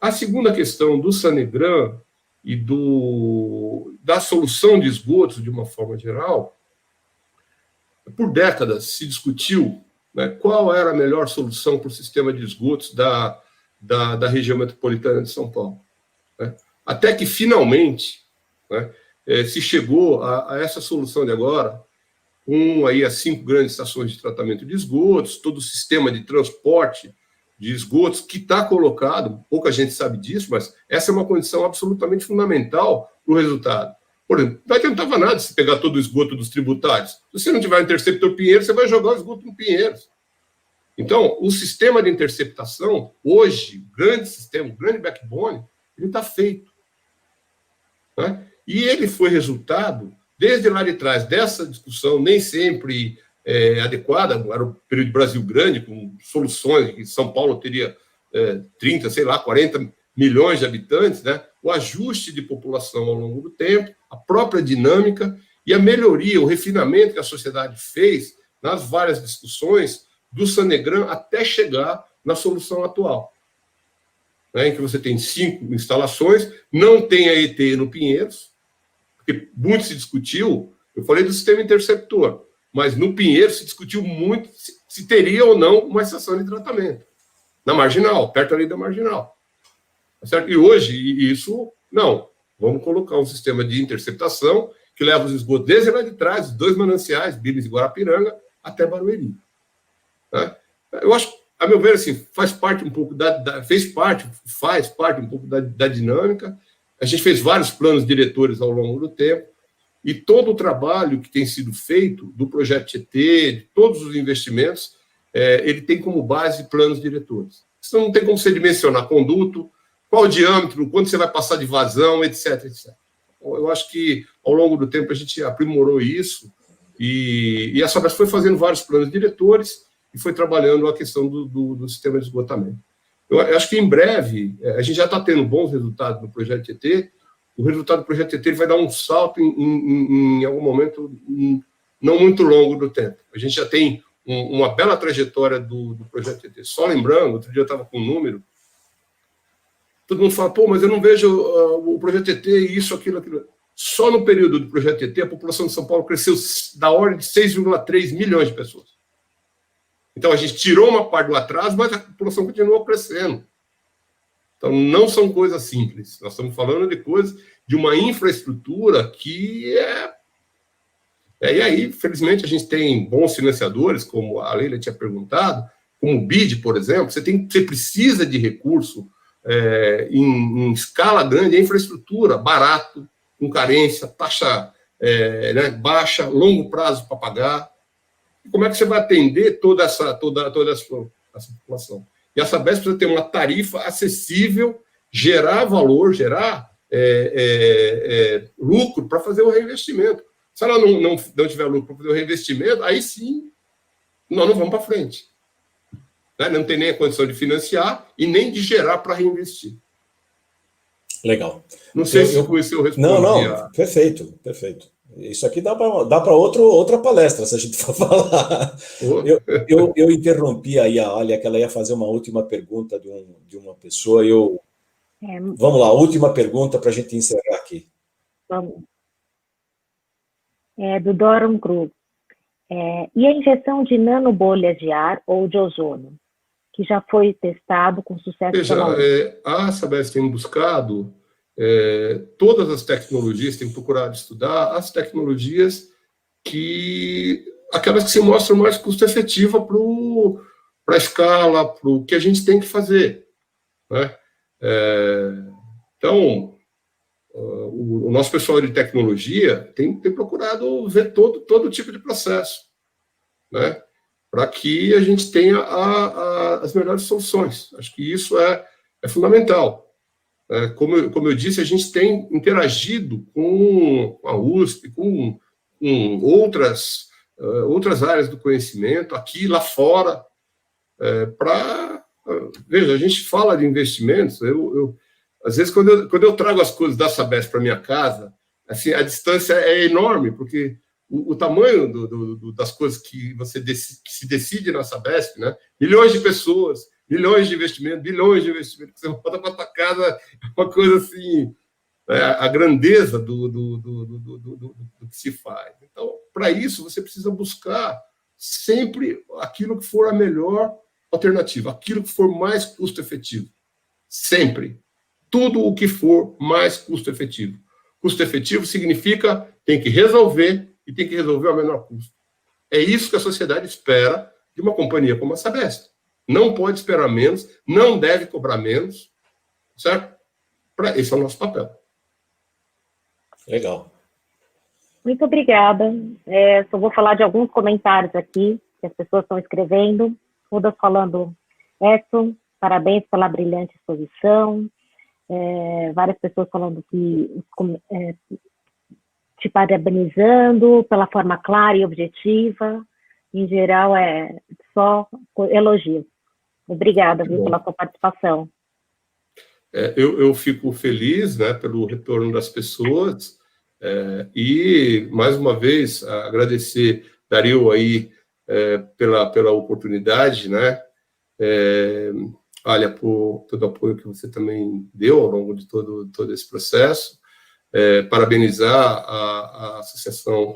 A segunda questão do Sanegran e da solução de esgotos, de uma forma geral, por décadas se discutiu, né, qual era a melhor solução para o sistema de esgotos da região metropolitana de São Paulo, né? Até que, finalmente, né, se chegou a essa solução de agora, com aí as 5 grandes estações de tratamento de esgotos, todo o sistema de transporte de esgotos que está colocado, pouca gente sabe disso, mas essa é uma condição absolutamente fundamental para o resultado. Por exemplo, não adiantava nada se pegar todo o esgoto dos tributários. Se você não tiver interceptor Pinheiros, você vai jogar o esgoto no Pinheiros. Então, o sistema de interceptação, hoje, o grande backbone, ele está feito, né? E ele foi resultado, desde lá de trás, dessa discussão nem sempre adequada. Era o período de Brasil Grande, com soluções, que São Paulo teria 30, 40 milhões de habitantes, né? O ajuste de população ao longo do tempo, a própria dinâmica e a melhoria, o refinamento que a sociedade fez nas várias discussões do Sanegran até chegar na solução atual, né, em que você tem 5 instalações, não tem a ET no Pinheiros, porque muito se discutiu, eu falei do sistema interceptor, mas no Pinheiros se discutiu muito se teria ou não uma estação de tratamento, na Marginal, perto ali da Marginal. Certo? E hoje, isso, não. Vamos colocar um sistema de interceptação que leva os esgotos desde lá de trás, os 2 mananciais, Billings e Guarapiranga, até Barueri. Né? Eu acho, a meu ver, assim, faz parte um pouco faz parte um pouco da dinâmica. A gente fez vários planos diretores ao longo do tempo, e todo o trabalho que tem sido feito do projeto Tietê, de todos os investimentos, ele tem como base planos diretores. Isso não tem como você dimensionar conduto, qual o diâmetro, quanto você vai passar de vazão, etc, etc. Eu acho que, ao longo do tempo, a gente aprimorou isso, e a Sabesp foi fazendo vários planos diretores e foi trabalhando a questão do sistema de esgotamento. Eu acho que, em breve, a gente já está tendo bons resultados no projeto Tietê. O resultado do projeto Tietê vai dar um salto em algum momento não muito longo do tempo. A gente já tem uma bela trajetória do projeto TT. Só lembrando, outro dia eu estava com um número, todo mundo fala, pô, mas eu não vejo o projeto TT, isso, aquilo. Só no período do projeto TT, a população de São Paulo cresceu da ordem de 6,3 milhões de pessoas. Então, a gente tirou uma parte do atraso, mas a população continuou crescendo. Então, não são coisas simples. Nós estamos falando de coisas, de uma infraestrutura que E aí, felizmente, a gente tem bons financiadores, como a Leila tinha perguntado, como o BID, por exemplo. Você precisa de recurso em escala grande, é infraestrutura, barato, com carência, taxa baixa, longo prazo para pagar. E como é que você vai atender toda essa população? E a Sabesp precisa ter uma tarifa acessível, gerar valor, gerar lucro para fazer o reinvestimento. Se ela não tiver lucro para fazer o reinvestimento, aí sim, nós não vamos para frente. Né? Não tem nem a condição de financiar e nem de gerar para reinvestir. Legal. Não sei se com isso eu respondi. Não, perfeito. Isso aqui dá para outra palestra, se a gente for falar. Eu interrompi aí a Alia, que ela ia fazer uma última pergunta de uma pessoa. Vamos lá, última pergunta para a gente encerrar aqui. Vamos. Do Doron Cruz. E a injeção de nanobolhas de ar ou de ozônio, que já foi testado com sucesso? Veja, a Sabesp tem buscado todas as tecnologias, tem procurado estudar as tecnologias aquelas que se mostram mais custo-efetiva para a escala, para o que a gente tem que fazer. Né? Então, o nosso pessoal de tecnologia tem procurado ver todo tipo de processo, né? Para que a gente tenha as melhores soluções. Acho que isso é fundamental. Como eu disse, a gente tem interagido com a USP, com outras áreas do conhecimento, aqui e lá fora, veja, a gente fala de investimentos, às vezes, quando eu trago as coisas da Sabesp para minha casa, assim, a distância é enorme, porque o tamanho das coisas que se decide na Sabesp, né? Milhões de pessoas, milhões de investimentos, bilhões de investimentos, que você volta para a tua casa, é uma coisa assim, a grandeza do que se faz. Então, para isso, você precisa buscar sempre aquilo que for a melhor alternativa, aquilo que for mais custo-efetivo. Sempre. Tudo o que for mais custo-efetivo. Custo-efetivo significa tem que resolver e tem que resolver ao menor custo. É isso que a sociedade espera de uma companhia como a Sabesp. Não pode esperar menos, não deve cobrar menos, certo? Esse é o nosso papel. Legal. Muito obrigada. Só vou falar de alguns comentários aqui que as pessoas estão escrevendo. Todas falando, Edson, parabéns pela brilhante exposição. Várias pessoas falando que te parabenizando pela forma clara e objetiva. Em geral, só elogios. Obrigada, pela sua participação. Eu fico feliz, né, pelo retorno das pessoas e, mais uma vez, agradecer, Dario, aí, pela oportunidade, né, Alia, por todo o apoio que você também deu ao longo de todo esse processo, parabenizar a Associação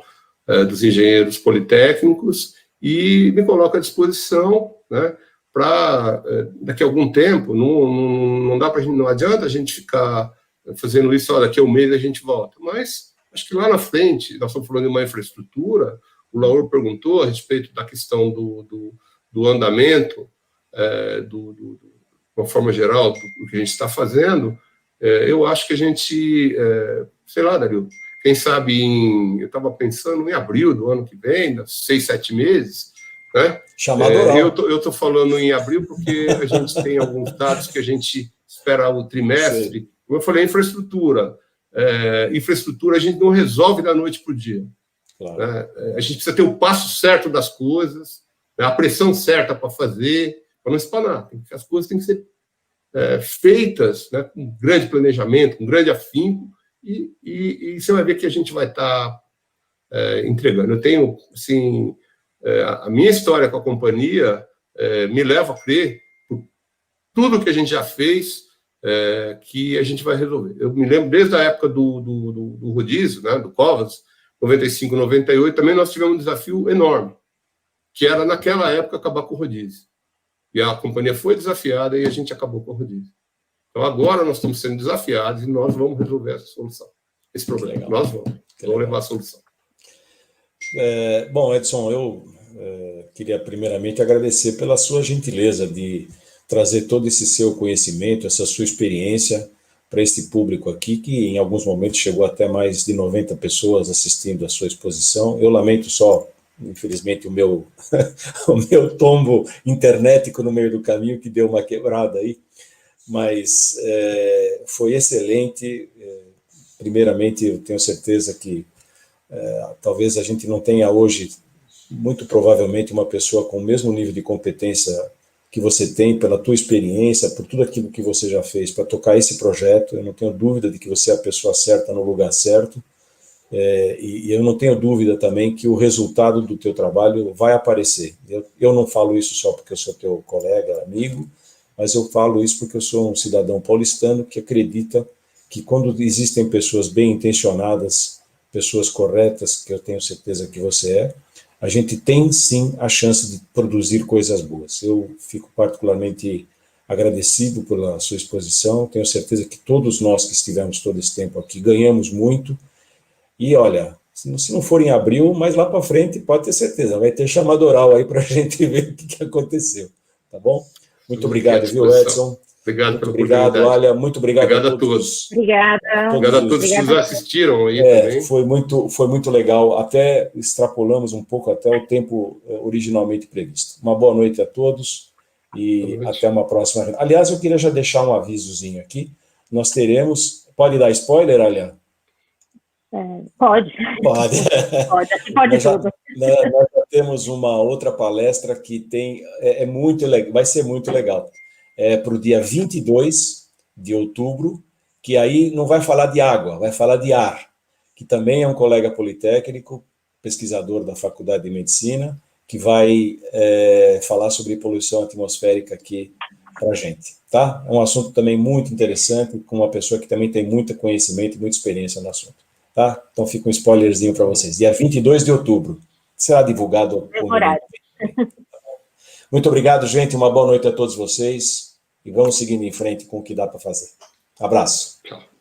dos Engenheiros Politécnicos e me coloco à disposição, né, para daqui a algum tempo, não adianta a gente ficar fazendo isso, daqui a um mês a gente volta, mas acho que lá na frente, nós estamos falando de uma infraestrutura, o Lauro perguntou a respeito da questão do andamento, de uma forma geral, do que a gente está fazendo, eu acho que a gente, sei lá, Dario, quem sabe eu estava pensando em abril do ano que vem, 6, 7 meses, né? Chamado oral. Eu estou falando em abril porque a gente tem alguns dados que a gente espera o trimestre. Sim. Como eu falei, infraestrutura. Infraestrutura a gente não resolve da noite para o dia. Claro. Né? A gente precisa ter o passo certo das coisas, né? A pressão certa para fazer, para não espanar. As coisas têm que ser feitas, né, com grande planejamento, com grande afinco, e você vai ver que a gente vai estar entregando. Eu tenho, assim, a minha história com a companhia me leva a crer, por tudo que a gente já fez, que a gente vai resolver. Eu me lembro desde a época do rodízio, né, do Covas, 95, 98, também nós tivemos um desafio enorme, que era, naquela época, acabar com o rodízio. E a companhia foi desafiada e a gente acabou com o rodízio. Então, agora nós estamos sendo desafiados e nós vamos resolver essa solução, esse problema. Nós vamos levar a solução. Bom, Edson, eu queria primeiramente agradecer pela sua gentileza de trazer todo esse seu conhecimento, essa sua experiência para esse público aqui, que em alguns momentos chegou até mais de 90 pessoas assistindo a sua exposição. Eu lamento só, infelizmente, o meu tombo internetico no meio do caminho, que deu uma quebrada aí, mas foi excelente. Primeiramente, eu tenho certeza que talvez a gente não tenha hoje, muito provavelmente, uma pessoa com o mesmo nível de competência que você tem, pela tua experiência, por tudo aquilo que você já fez para tocar esse projeto. Eu não tenho dúvida de que você é a pessoa certa no lugar certo, e eu não tenho dúvida também que o resultado do teu trabalho vai aparecer. Eu não falo isso só porque eu sou teu colega, amigo, mas eu falo isso porque eu sou um cidadão paulistano que acredita que quando existem pessoas bem intencionadas, pessoas corretas, que eu tenho certeza que você é, a gente tem sim a chance de produzir coisas boas. Eu fico particularmente agradecido pela sua exposição, tenho certeza que todos nós que estivemos todo esse tempo aqui ganhamos muito, e olha, se não for em abril, mas lá para frente, pode ter certeza, vai ter chamada oral aí para a gente ver o que aconteceu, tá bom? Muito obrigado, viu, Edson? Obrigado pela oportunidade. Olha, muito obrigado a todos. Obrigada. Obrigado a todos que nos assistiram aí também. Foi muito legal. Até extrapolamos um pouco até o tempo originalmente previsto. Uma boa noite a todos e até uma próxima. Aliás, eu queria já deixar um avisozinho aqui. Nós teremos... Pode dar spoiler, Alia? Pode. Pode. Pode tudo. Nós já temos uma outra palestra que muito legal, vai ser muito legal. Para o dia 22 de outubro, que aí não vai falar de água, vai falar de ar, que também é um colega politécnico, pesquisador da Faculdade de Medicina, que vai falar sobre poluição atmosférica aqui para a gente, tá? É um assunto também muito interessante, com uma pessoa que também tem muito conhecimento e muita experiência no assunto, tá? Então fica um spoilerzinho para vocês. Dia 22 de outubro, será divulgado... Muito obrigado, gente. Uma boa noite a todos vocês. E vamos seguindo em frente com o que dá para fazer. Abraço. Tchau.